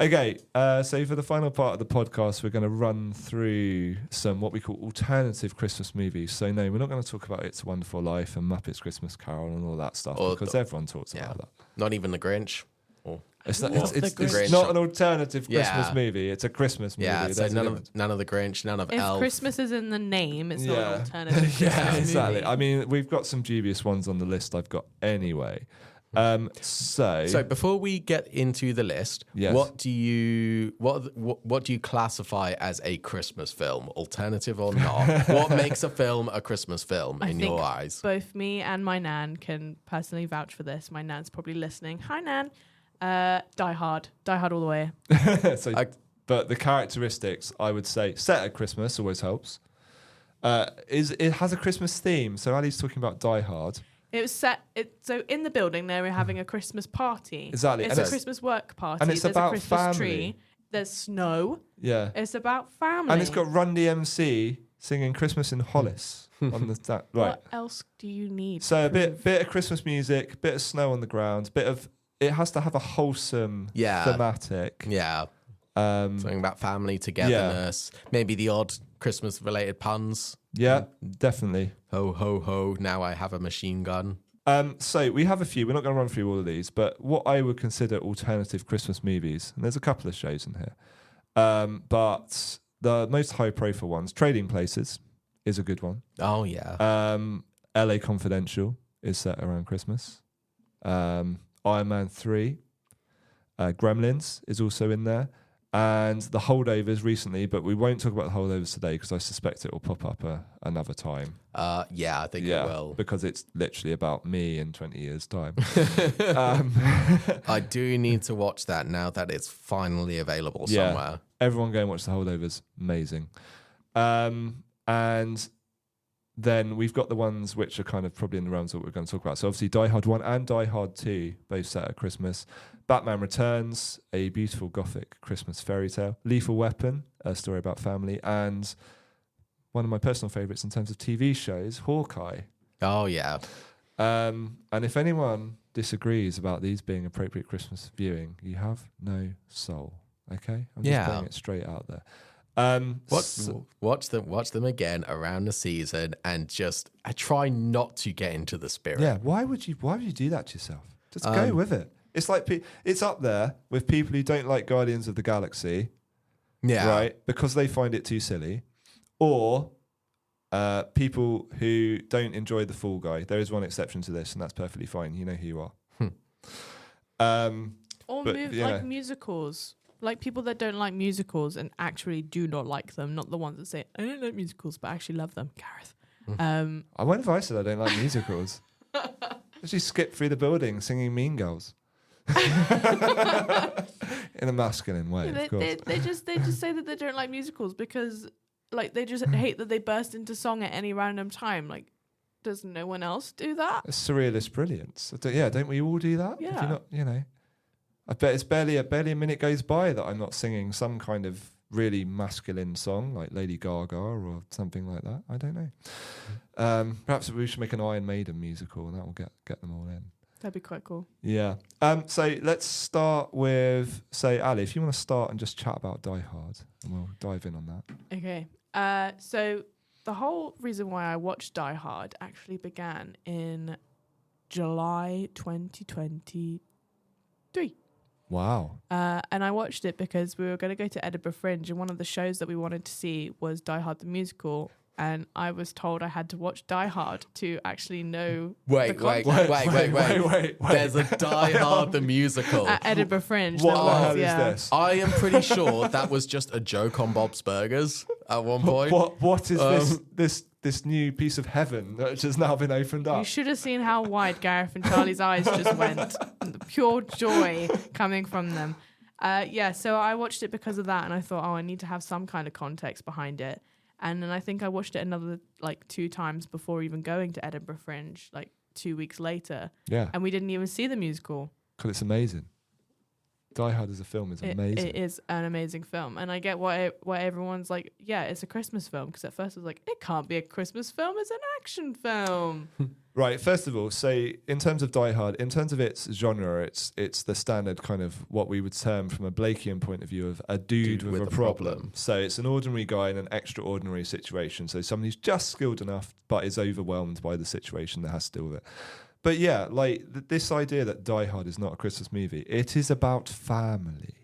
Okay, so for the final part of the podcast, we're going to run through some what we call alternative Christmas movies. So no, we're not going to talk about It's a Wonderful Life and Muppets Christmas Carol and all that stuff, because everyone talks about that. Not even The Grinch. It's not an alternative Christmas movie. It's a Christmas movie. Yeah, so none of The Grinch, none of Elf. If Christmas is in the name, it's not an alternative Christmas yeah, exactly. movie. I mean, we've got some dubious ones on the list I've got anyway. So before we get into the list, what do you classify as a Christmas film, alternative or not? What makes a film a Christmas film in your eyes? Both me and my nan can personally vouch for this. My nan's probably listening. Hi, Nan. Die Hard all the way. But the characteristics, I would say, set at Christmas always helps. It has a Christmas theme. So Ali's talking about Die Hard. It was set. So in the building, they were having a Christmas party. Exactly, It's a Christmas work party. And it's There's about a Christmas family. tree. There's snow. Yeah, It's about family. and it's got Run DMC singing Christmas in Hollis on the right. What else do you need? So a bit of Christmas music, bit of snow on the ground, it has to have a wholesome thematic. Yeah. Something about family togetherness, maybe the odd Christmas related puns. Yeah, definitely. Ho, ho, ho, now I have a machine gun. So we have a few. We're not going to run through all of these, but what I would consider alternative Christmas movies, and there's a couple of shows in here, but the most high profile ones, Trading Places is a good one. Oh, yeah. LA Confidential is set around Christmas. Iron Man 3. Gremlins is also in there. And The Holdovers recently, but we won't talk about The Holdovers today because I suspect it will pop up another time. Yeah, I think it will. Because it's literally about me in 20 years' time. I do need to watch that now that it's finally available somewhere. Everyone go and watch The Holdovers. Amazing. And then we've got the ones which are kind of probably in the realms of what we're going to talk about. So obviously Die Hard 1 and Die Hard 2, both set at Christmas. Batman Returns, a beautiful gothic Christmas fairy tale. Lethal Weapon, a story about family. And one of my personal favourites in terms of TV shows, Hawkeye. Oh, yeah. And if anyone disagrees about these being appropriate Christmas viewing, you have no soul. Okay? I'm just putting it straight out there. Watch them again around the season and I try not to get into the spirit. Yeah, why would you do that to yourself? Just go with it. It's like it's up there with people who don't like Guardians of the Galaxy, right? Because they find it too silly, or people who don't enjoy The Fall Guy. There is one exception to this, and that's perfectly fine. You know who you are. Like musicals. Like people that don't like musicals and actually do not like them, not the ones that say, I don't like musicals, but I actually love them. Gareth. I wonder if I said I don't like musicals. Actually skip through the building singing Mean Girls. In a masculine way, of course. They just say that they don't like musicals because like they just hate that they burst into song at any random time. Like does no one else do that? It's surrealist brilliance. Don't we all do that? Yeah. If you're not, I bet it's barely a minute goes by that I'm not singing some kind of really masculine song like Lady Gaga or something like that. I don't know. Perhaps we should make an Iron Maiden musical and that will get them all in. That'd be quite cool. Yeah. So let's start with, say, Ali, if you want to start and just chat about Die Hard, and we'll dive in on that. Okay. So the whole reason why I watched Die Hard actually began in July 2023. Wow. And I watched it because we were going to go to Edinburgh Fringe, and one of the shows that we wanted to see was Die Hard the musical. And I was told I had to watch Die Hard to actually know. Wait. There's a Die Hard the musical at Edinburgh Fringe. What the hell is this? I am pretty sure that was just a joke on Bob's Burgers at one point. What is this new piece of heaven that has now been opened up? You should have seen how wide Gareth and Charlie's eyes just went. The pure joy coming from them. So I watched it because of that, and I thought, I need to have some kind of context behind it. And then I think I watched it another 2 times before even going to Edinburgh Fringe, 2 weeks later. Yeah. And we didn't even see the musical. Because it's amazing. Die Hard as a film is amazing. It is an amazing film. And I get why everyone's like, yeah, it's a Christmas film. Because at first I was like, it can't be a Christmas film. It's an action film. Right. First of all, say in terms of Die Hard, in terms of its genre, it's the standard kind of what we would term from a Blakean point of view of a dude with a problem. So it's an ordinary guy in an extraordinary situation. So someone who's just skilled enough but is overwhelmed by the situation that has to deal with it. But yeah, this idea that Die Hard is not a Christmas movie, it is about family.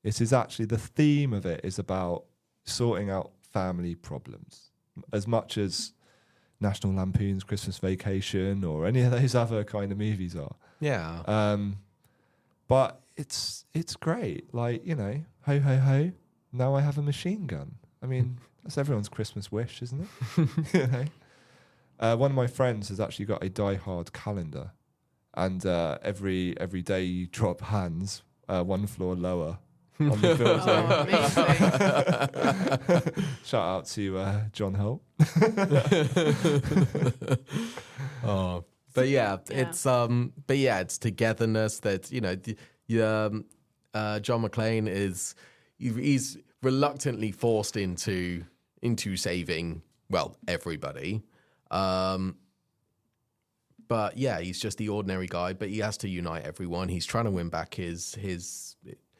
It is actually, the theme of it is about sorting out family problems. As much as National Lampoon's Christmas Vacation or any of those other kind of movies are. Yeah. But it's great. Ho, ho, ho, now I have a machine gun. I mean, that's everyone's Christmas wish, isn't it? One of my friends has actually got a Die Hard calendar, and every day you drop hands 1 floor lower on the building. Shout out to John Holt. It's togetherness. That John McClane he's reluctantly forced into saving everybody. But yeah, he's just the ordinary guy, but he has to unite everyone. He's trying to win back his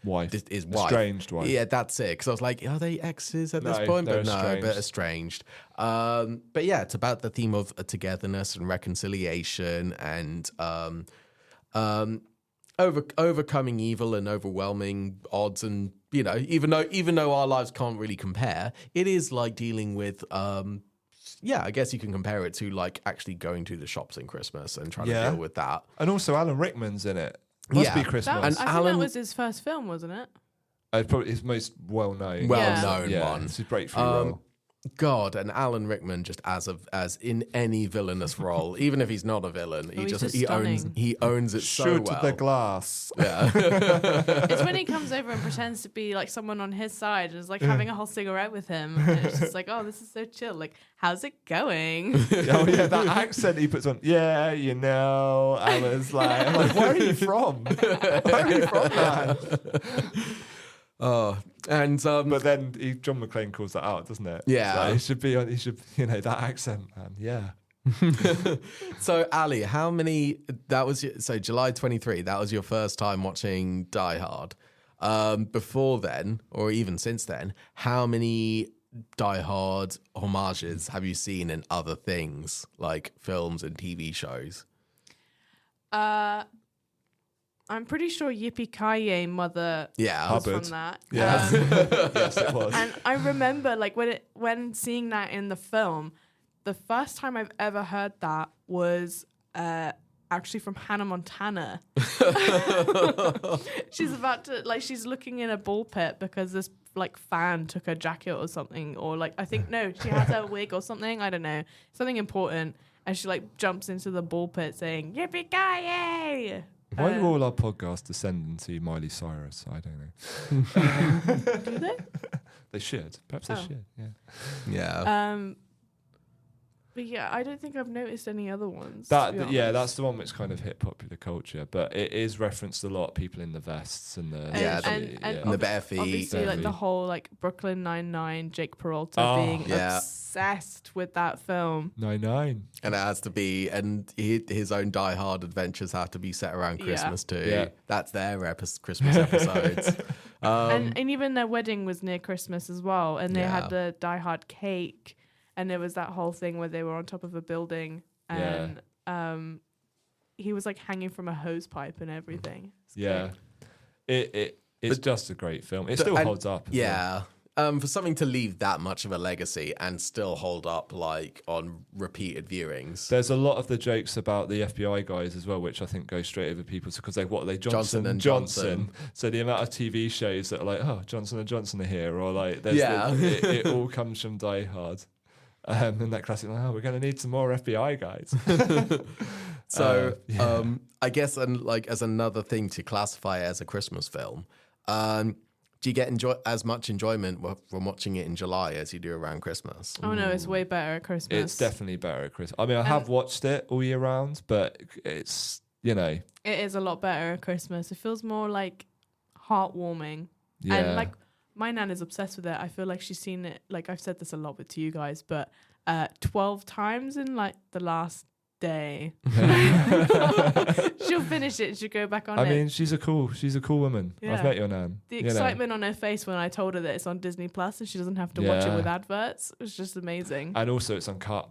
wife. His wife. Estranged wife. Yeah, that's it. Because I was like, are they exes at this point? But no, but estranged. But yeah, it's about the theme of togetherness and reconciliation and overcoming evil and overwhelming odds. And, even though our lives can't really compare, it is like dealing with... I guess you can compare it to actually going to the shops in Christmas and trying to deal with that. And also Alan Rickman's in it. Must be Christmas. I think that was his first film, wasn't it? Probably his most well-known. One. It's his breakthrough role. God, and Alan Rickman just as in any villainous role, even if he's not a villain, he owns it so well. Shoot the glass. Yeah. It's when he comes over and pretends to be someone on his side and is having a whole cigarette with him. And it's just this is so chill. How's it going? That accent he puts on. Yeah, I was I'm like, where are you from? Where are you from, man? But then John McClane calls that out, doesn't it? Yeah, so he should be on. He should, that accent, man. Yeah. So Ali, how many? That was July 23. That was your first time watching Die Hard. Before then, or even since then, how many Die Hard homages have you seen in other things like films and TV shows? I'm pretty sure Yippee-Ki-Yay Mother was from that. Yeah. Yes, it was. And I remember when seeing that in the film, the first time I've ever heard that was actually from Hannah Montana. She's about to she's looking in a ball pit because this fan took her jacket or something, or I think she has her wig or something, I don't know, something important, and she jumps into the ball pit saying Yippee-Ki-Yay. Why do all our podcasts descend into Miley Cyrus? I don't know. Do they? They should. Perhaps they should. Yeah. Yeah. But yeah, I don't think I've noticed any other ones. That's the one which kind of hit popular culture, but it is referenced a lot. People in the vests and the and the bare feet. Obviously, like the whole like Brooklyn Nine-Nine, Jake Peralta being obsessed with that film. 9-9, and it has to be, and his own Die Hard adventures have to be set around Christmas too. Yeah. That's their Christmas episodes. And even their wedding was near Christmas as well, and they had the Die Hard cake. And there was that whole thing where they were on top of a building and he was like hanging from a hose pipe and everything. It's just a great film. It still holds up. Yeah. For something to leave that much of a legacy and still hold up like on repeated viewings. There's a lot of the jokes about the FBI guys as well, which I think go straight over people's because they Johnson and Johnson. So the amount of TV shows that are like, oh, Johnson and Johnson are here, or like, it all comes from Die Hard. And that classic, we're going to need some more FBI guys. So I guess, and like as another thing to classify it as a Christmas film, do you get as much enjoyment from watching it in July as you do around Christmas? Oh no, it's way better at Christmas. It's definitely better at Christmas. I mean, I have watched it all year round, but it's, it is a lot better at Christmas. It feels more like heartwarming. Yeah. And like, my nan is obsessed with it. I feel like she's seen it, like I've said this a lot with you guys, but 12 times in like the last day. She'll finish it. She'll go back on it. I mean, she's a cool woman. Yeah. I've met your nan. The excitement on her face when I told her that it's on Disney Plus and she doesn't have to watch it with adverts was just amazing. And also it's uncut.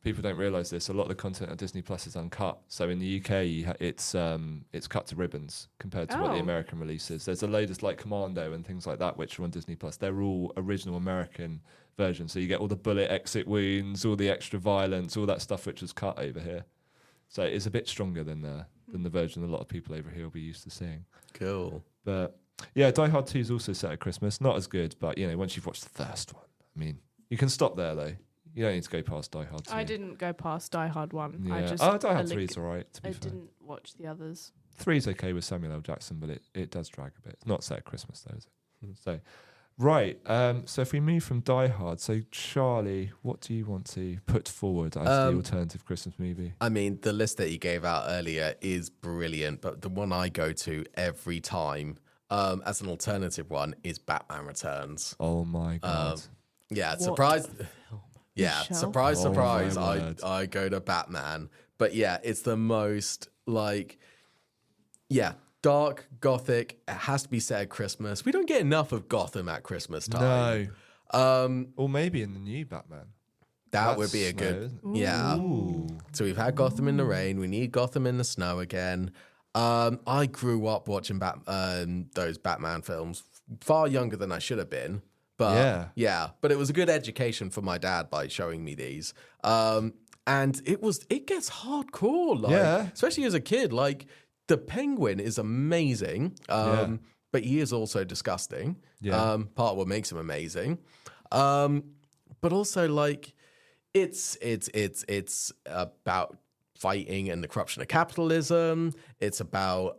People don't realise this. A lot of the content on Disney Plus is uncut. So in the UK, it's cut to ribbons compared to what the American release is. There's the latest like Commando and things like that, which are on Disney Plus. They're all original American versions. So you get all the bullet exit wounds, all the extra violence, all that stuff which was cut over here. So it's a bit stronger than the version a lot of people over here will be used to seeing. Cool. But yeah, Die Hard 2 is also set at Christmas. Not as good, but once you've watched the first one, I mean, you can stop there though. You don't need to go past Die Hard 2. I didn't go past Die Hard 1. Yeah. Die Hard 3 is all right, to be fair. I didn't watch the others. 3 is okay with Samuel L. Jackson, but it does drag a bit. It's not set at Christmas, though, is it? So, right. So if we move from Die Hard, so Charlie, what do you want to put forward as the alternative Christmas movie? I mean, the list that you gave out earlier is brilliant, but the one I go to every time as an alternative one is Batman Returns. Oh, my God. Surprise. Yeah, Michelle? surprise. I go to Batman. But yeah, it's the most dark, gothic. It has to be set at Christmas. We don't get enough of Gotham at Christmas time. No. Or maybe in the new Batman. That would be a good. Yeah. Ooh. So we've had Gotham in the rain. We need Gotham in the snow again. I grew up watching those Batman films far younger than I should have been. But but it was a good education for my dad by showing me these. And it gets hardcore, especially as a kid. Like the Penguin is amazing, but he is also disgusting. Yeah. Part of what makes him amazing. But also like it's about fighting and the corruption of capitalism. It's about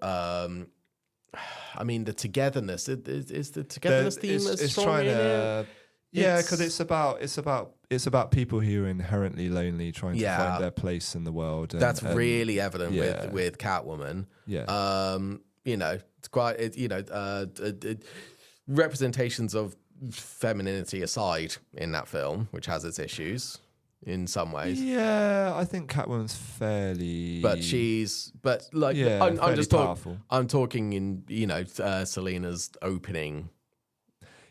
I mean, the togetherness is the togetherness theme as strong in it. Yeah, because it's about people who are inherently lonely, trying to find their place in the world. That's really evident with Catwoman. Yeah, it's quite representations of femininity aside in that film, which has its issues in some ways. Yeah, I think Catwoman's fairly, I'm just powerful. I'm talking in Selena's opening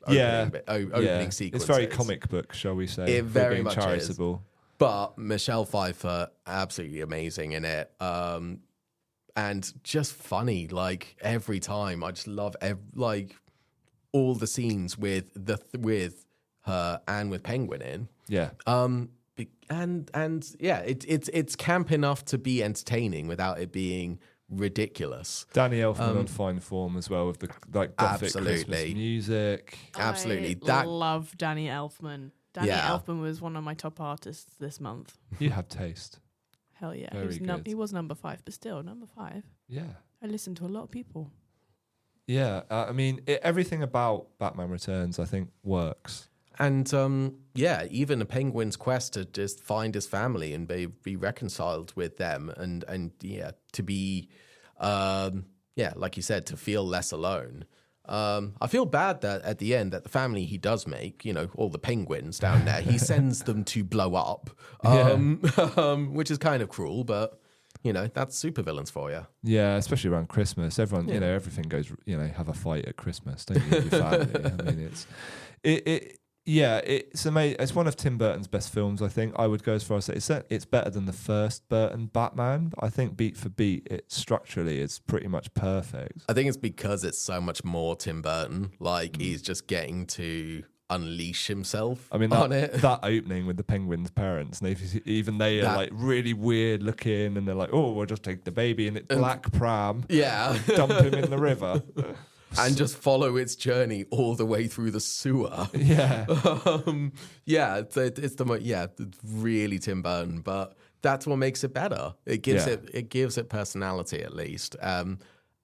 sequence. It's very comic book, shall we say? It very much charitable. Is. But Michelle Pfeiffer, absolutely amazing in it, and just funny. Like every time, I just love all the scenes with her and with Penguin in. Yeah. It's camp enough to be entertaining without it being ridiculous. Danny Elfman on fine form as well with the gothic Christmas music. Absolutely, I love Danny Elfman. Danny Elfman was one of my top artists this month. You have taste. Hell yeah, Very he was number 5, but still number 5. Yeah, I listen to a lot of people. Yeah, I mean everything about Batman Returns I think works. And even a penguin's quest to just find his family and be reconciled with them, and to be, like you said, to feel less alone. I feel bad that at the end that the family he does make, all the penguins down there, he sends them to blow up, which is kind of cruel, but that's supervillains for you. Yeah, especially around Christmas. Everyone, everything goes, have a fight at Christmas, don't you, with your family? I mean, it's amazing. It's one of Tim Burton's best films, I think. I would go as far as to say it's better than the first Burton Batman. I think beat for beat, it structurally is pretty much perfect. I think it's because it's so much more Tim Burton. Like, he's just getting to unleash himself on it. That opening with the penguins' parents, and they are like really weird looking, and they're like, "Oh, we'll just take the baby," and it's black pram, dump him in the river, and just follow its journey all the way through the sewer. It's really Tim Burton, but that's what makes it better. It gives it personality, at least.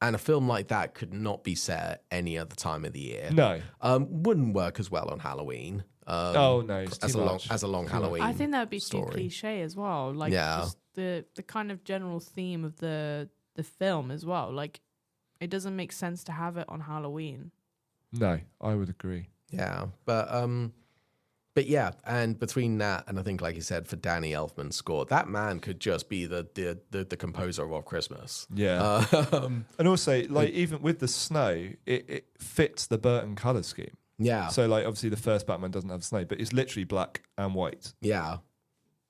And a film like that could not be set any other time of the year. No. Wouldn't work as well on Halloween. It's as a long Halloween. I think that would be story. too cliche as well. Like, just the kind of general theme of the film as well. Like, it doesn't make sense to have it on Halloween. No, I would agree. Yeah, but yeah, and between that and I think, like you said, for Danny Elfman's score, that man could just be the composer of Christmas. Yeah. And also, like, even with the snow, it fits the Burton colour scheme. Yeah. So, like, obviously the first Batman doesn't have snow, but it's literally black and white. Yeah.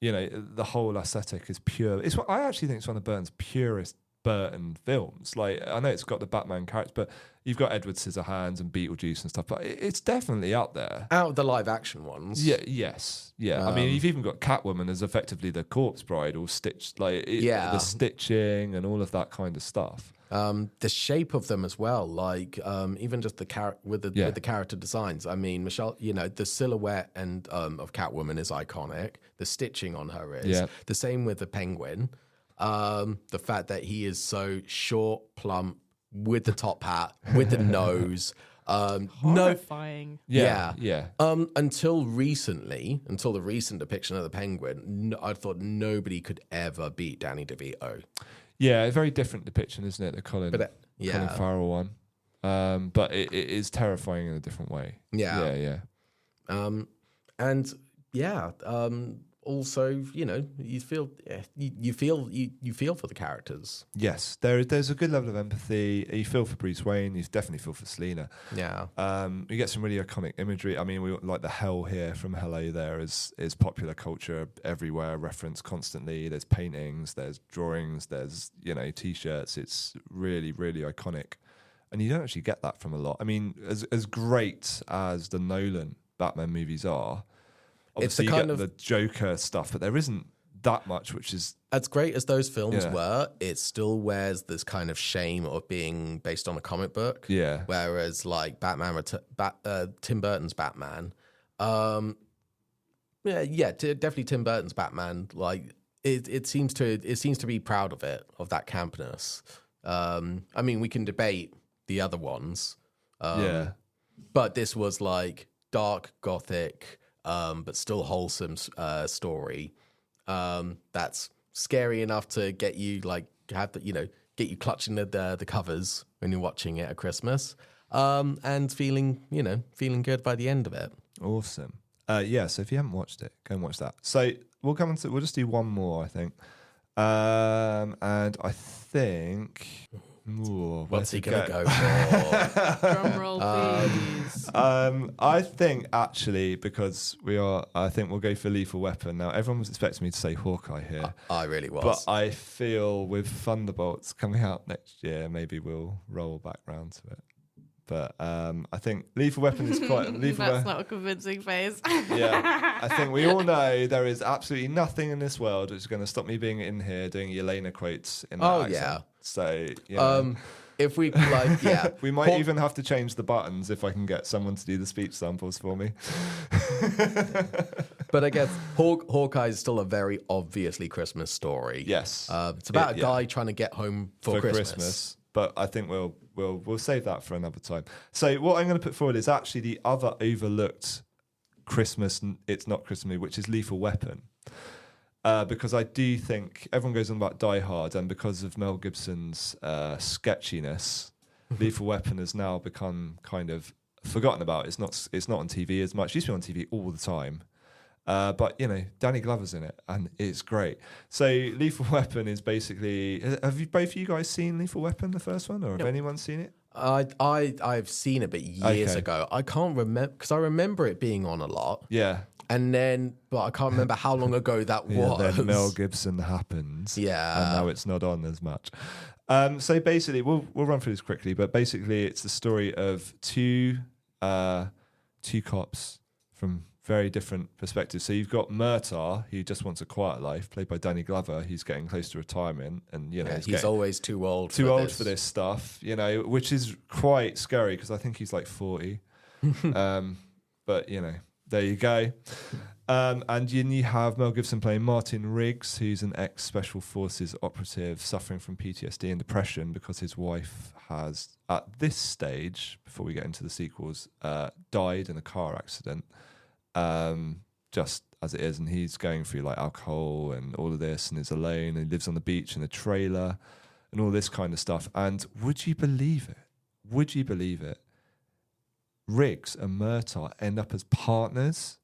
The whole aesthetic is pure. I actually think it's one of Burton's purest Burton films. Like, I know it's got the Batman character, but you've got Edward Scissorhands and Beetlejuice and stuff, but it's definitely up there. Out of the live action ones. Yeah, yes. Yeah. I mean, you've even got Catwoman as effectively the corpse bride, all stitched, the stitching and all of that kind of stuff. The shape of them as well, like even just with the character designs. I mean, Michelle, the silhouette of Catwoman is iconic. The stitching on her is the same with the Penguin. The fact that he is so short, plump, with the top hat, with the nose. Horrifying. Until the recent depiction of the Penguin, I thought nobody could ever beat Danny DeVito. Yeah, a very different depiction, isn't it? The Colin Farrell one. But it is terrifying in a different way. Yeah. Also, you feel for the characters. Yes, there's a good level of empathy. You feel for Bruce Wayne. You definitely feel for Selina. Yeah. You get some really iconic imagery. I mean, we like the hell here from Hello there is popular culture everywhere, referenced constantly. There's paintings, there's drawings, there's T-shirts. It's really, really iconic, and you don't actually get that from a lot. I mean, as great as the Nolan Batman movies are. Obviously, it's you get the Joker stuff, but there isn't that much, which is... As great as those films were, it still wears this kind of shame of being based on a comic book. Yeah. Whereas, like, Tim Burton's Batman... definitely Tim Burton's Batman, like, it seems to be proud of it, of that campness. I mean, we can debate the other ones. But this was, like, dark, gothic... but still wholesome story that's scary enough to get you get you clutching the covers when you're watching it at Christmas, and feeling good by the end of it. Awesome. So if you haven't watched it, go and watch that. So we'll just do one more, I think, and I think. Ooh, what's he going to go for? Drum roll, please. I think actually, because I think we'll go for Lethal Weapon. Now, everyone was expecting me to say Hawkeye here. I really was. But I feel with Thunderbolts coming out next year, maybe we'll roll back round to it. But I think Lethal Weapon is quite... That's not a convincing face. Yeah. I think we all know there is absolutely nothing in this world which is going to stop me being in here doing Yelena quotes in that accent. Yeah. So, if we we might even have to change the buttons if I can get someone to do the speech samples for me. But I guess Hawkeye is still a very obviously Christmas story. Yes. It's about a guy trying to get home for Christmas. But I think we'll save that for another time. So what I'm going to put forward is actually the other overlooked Christmas, it's not Christmas movie, which is Lethal Weapon. Because I do think everyone goes on about Die Hard, and because of Mel Gibson's sketchiness, Lethal Weapon has now become kind of forgotten about. It's not on TV as much. It used to be on TV all the time. But, Danny Glover's in it, and it's great. So Lethal Weapon is basically... Have both of you guys seen Lethal Weapon, the first one, or have anyone seen it? I've seen it, but years ago. I can't remember, because I remember it being on a lot. Yeah. But I can't remember how long ago that was. Then Mel Gibson happens. Yeah. And now it's not on as much. So basically, we'll run through this quickly, but basically it's the story of two cops from very different perspectives. So you've got Murtaugh, who just wants a quiet life, played by Danny Glover. He's getting close to retirement, and he's always too old for this stuff, which is quite scary because I think he's like 40. But there you go. And then you have Mel Gibson playing Martin Riggs, who's an ex-Special Forces operative suffering from PTSD and depression because his wife has, at this stage, before we get into the sequels, died in a car accident. Just as it is, and he's going through like alcohol and all of this, and is alone, and he lives on the beach in a trailer and all this kind of stuff. And would you believe it? Riggs and Murtaugh end up as partners.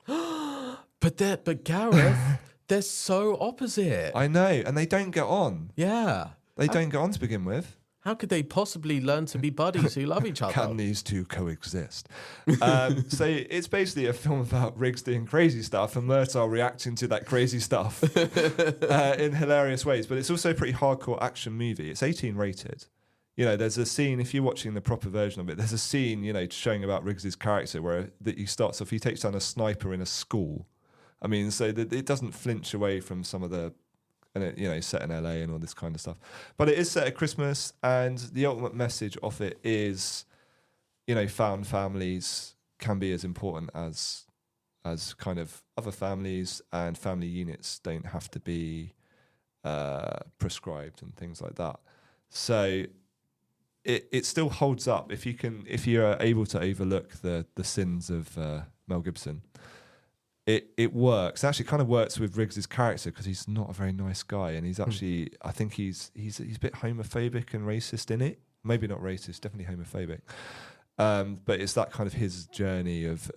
But Gareth, they're so opposite. I know, and they don't get on. Yeah. They don't get on to begin with. How could they possibly learn to be buddies who love each other? Can these two coexist? So it's basically a film about Riggs doing crazy stuff and Murtaugh reacting to that crazy stuff in hilarious ways. But it's also a pretty hardcore action movie. It's 18 rated. There's a scene, if you're watching the proper version of it, there's a scene, showing about Riggs's character where he starts off, he takes down a sniper in a school. I mean, so that it doesn't flinch away from some of the, set in LA and all this kind of stuff. But it is set at Christmas, and the ultimate message of it is, found families can be as important as kind of other families, and family units don't have to be prescribed and things like that. So it still holds up if you are able to overlook the sins of Mel Gibson. It works. It actually kind of works with Riggs's character because he's not a very nice guy, and he's actually I think he's a bit homophobic and racist in it. Maybe not racist, definitely homophobic. But it's that kind of his journey of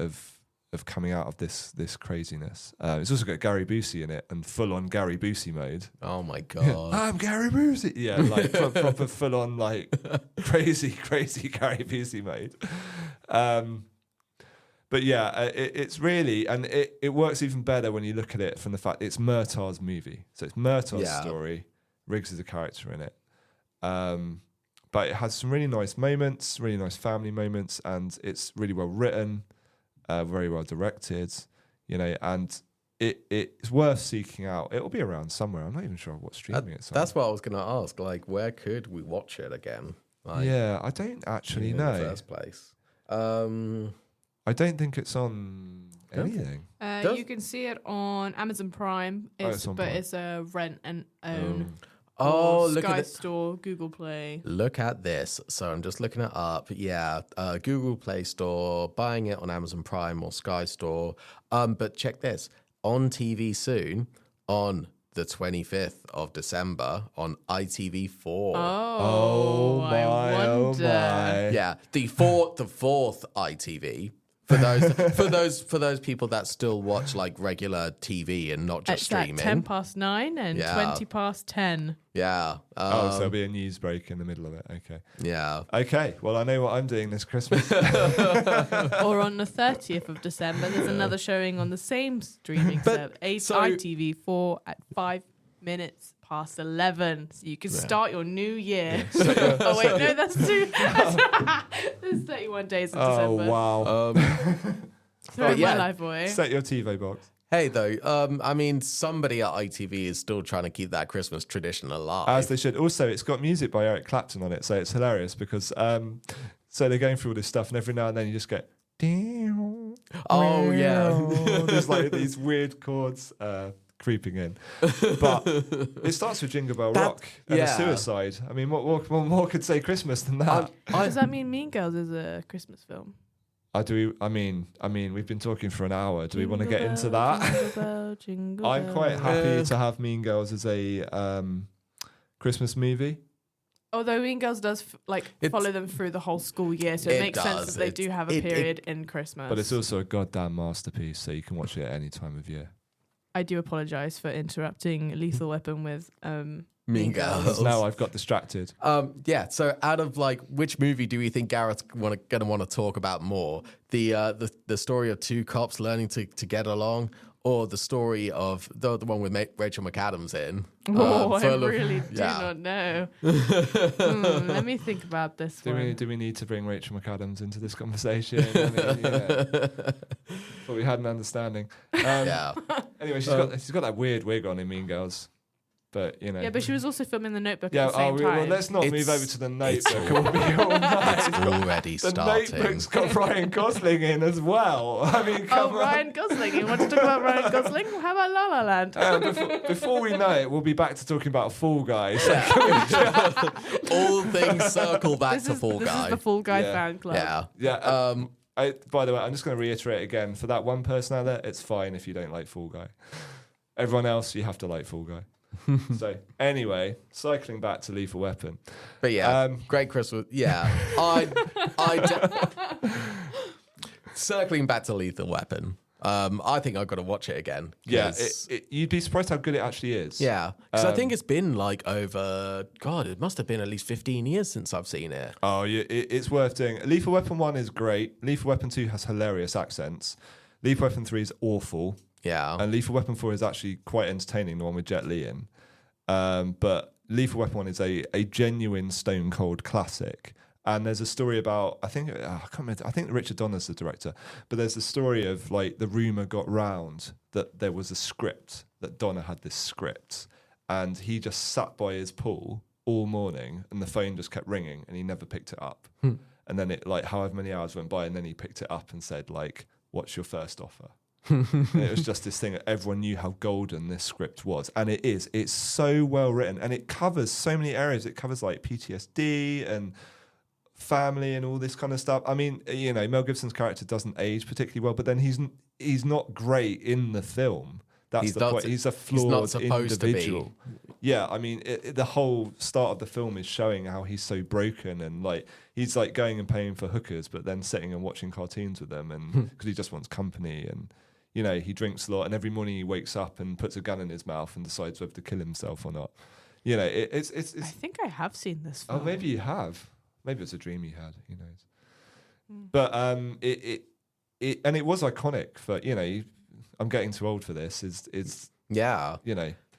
coming out of this craziness. It's also got Gary Busey in it, and full on Gary Busey mode. Oh my god! I'm Gary Busey. Yeah, like proper full on like crazy Gary Busey mode. But yeah, it's really, and it works even better when you look at it from the fact it's Murtaugh's movie. So it's Murtaugh's story. Riggs is a character in it. But it has some really nice moments, really nice family moments, and it's really well written, very well directed, and it's worth seeking out. It'll be around somewhere. I'm not even sure what streaming it's on. That's what I was going to ask. Like, where could we watch it again? Like, I don't actually know. In the first place. I don't think it's on anything. You can see it on Amazon Prime. It's a rent and own. Look Sky at Store, Google Play. Look at this. So I'm just looking it up. Yeah, Google Play Store, buying it on Amazon Prime or Sky Store. But check this. On TV soon, on the 25th of December on ITV4. Oh my! Yeah, the fourth ITV. For those people that still watch like regular TV and not just streaming. At 9:10 and 10:20. Yeah. So there'll be a news break in the middle of it. Okay. Yeah. Okay. Well, I know what I'm doing this Christmas. Or on the 30th of December, there's another showing on the same streaming service, ITV4 at 5 minutes past 11. So you can start your new year. Yeah. Oh wait, no, that's too. There's 31 days of December. Oh wow. Throw my life away. Set your TiVo box. Hey, though, I mean, somebody at ITV is still trying to keep that Christmas tradition alive. As they should. Also, it's got music by Eric Clapton on it, so it's hilarious because so they're going through all this stuff, and every now and then you just get. Oh yeah. There's like these weird chords creeping in, but it starts with Jingle Bell Rock and a suicide. I mean, what more could say Christmas than that? Does that mean Mean Girls is a Christmas film? I mean, we've been talking for an hour. Do we want to get into Jingle that? bell, jingle I'm bell. quite happy to have Mean Girls as a Christmas movie. Although Mean Girls does follow them through the whole school year, so it makes sense that they do have a period in Christmas. But it's also a goddamn masterpiece, so you can watch it at any time of year. I do apologise for interrupting Lethal Weapon with Mean Girls. Now I've got distracted. So out of which movie do we think Gareth's gonna want to talk about more? The story of two cops learning to get along, or the story of the one with Rachel McAdams in? I really do not know. Let me think about this one. Do we need to bring Rachel McAdams into this conversation? I mean, but we had an understanding. Anyway, she's got that weird wig on in Mean Girls. But, Yeah, but she was also filming The Notebook at the same time. Well, let's not move over to The Notebook. We'll be all night. It's already starting. The Notebook's got Ryan Gosling in as well. I mean, come on. Ryan Gosling. You want to talk about Ryan Gosling? How about La La Land? Before we know it, we'll be back to talking about Fall Guys. So all things circle back to Fall Guy. This is the Fall Guy fan club. Yeah. By the way, I'm just going to reiterate again. For that one person out there, it's fine if you don't like Fall Guy. Everyone else, you have to like Fall Guy. So anyway, cycling back to Lethal Weapon. But great Christmas. Yeah, circling back to Lethal Weapon. I think I've got to watch it again. Yeah, you'd be surprised how good it actually is. Yeah, because I think it's been it must have been at least 15 years since I've seen it. Oh, yeah, it's worth doing. Lethal Weapon 1 is great. Lethal Weapon 2 has hilarious accents. Lethal Weapon 3 is awful. Yeah. And Lethal Weapon 4 is actually quite entertaining, the one with Jet Li in. But Lethal Weapon 1 is a genuine stone cold classic. And there's a story about, I can't remember, I think Richard Donner's the director, but there's a story of the rumour got round that there was a script, that Donner had this script. And he just sat by his pool all morning and the phone just kept ringing and he never picked it up. And then it however many hours went by and then he picked it up and said what's your first offer? And it was just this thing that everyone knew how golden this script was, and it's so well written and it covers so many areas. It covers PTSD and family and all this kind of stuff. I mean, Mel Gibson's character doesn't age particularly well, but then he's not great in the film. That's the point. He's a flawed individual. Yeah, I mean, the whole start of the film is showing how he's so broken and he's going and paying for hookers, but then sitting and watching cartoons with them, and because he just wants company, and he drinks a lot, and every morning he wakes up and puts a gun in his mouth and decides whether to kill himself or not. It's I think I have seen this film. Oh, maybe you have. Maybe it's a dream you had. Who knows? But it was iconic for I'm getting too old for this. Yeah.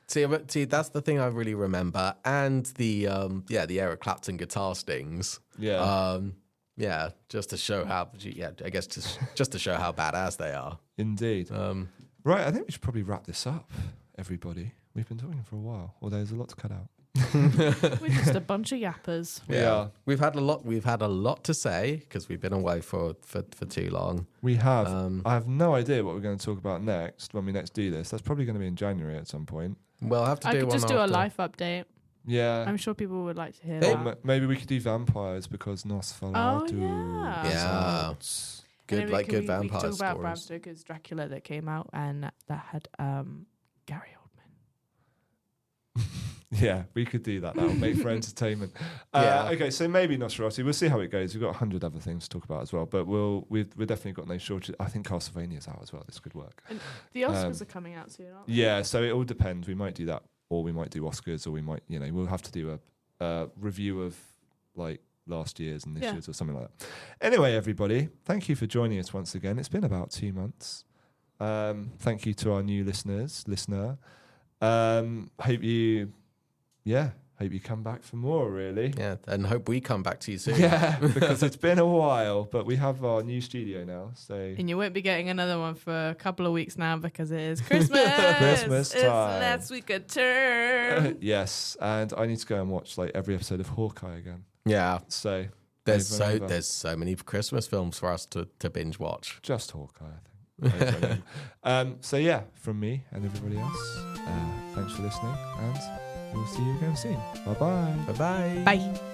See, that's the thing I really remember, and the Eric Clapton guitar stings. Yeah. Just to show how, I guess just to show how badass they are. Indeed. Right, I think we should probably wrap this up, everybody. We've been talking for a while, although there's a lot to cut out. We're just a bunch of yappers. Yeah, we've had a lot to say because we've been away for too long. We have. I have no idea what we're going to talk about next when we next do this. That's probably going to be in January at some point. We'll have to do one. I could just do a life update. Yeah, I'm sure people would like to hear or that. Maybe we could do vampires because Nosferatu. Oh, yeah. Good, good vampire we could talk stories. about Bram Stoker's Dracula that came out and that had Gary Oldman. Yeah, we could do that. That'll make for entertainment. Okay, so maybe Nosferatu. We'll see how it goes. We've got 100 other things to talk about as well, but we've definitely got no shortage. I think Castlevania's out as well. This could work. And the Oscars are coming out soon, aren't they? Yeah, so it all depends. We might do that, or we might do Oscars, or we might, we'll have to do a review of last year's and this year's or something like that. Anyway, everybody, thank you for joining us once again. It's been about 2 months. Thank you to our new listener. Hope you come back for more, really. Yeah, and hope we come back to you soon. Yeah, because it's been a while, but we have our new studio now. So and you won't be getting another one for a couple of weeks now because it is Christmas. Christmas time. It's last week of term. Yes, and I need to go and watch every episode of Hawkeye again. Yeah. So there's so many Christmas films for us to binge watch. Just Hawkeye, I think. So yeah, from me and everybody else, thanks for listening, and we'll see you again soon. Bye-bye. Bye-bye. Bye.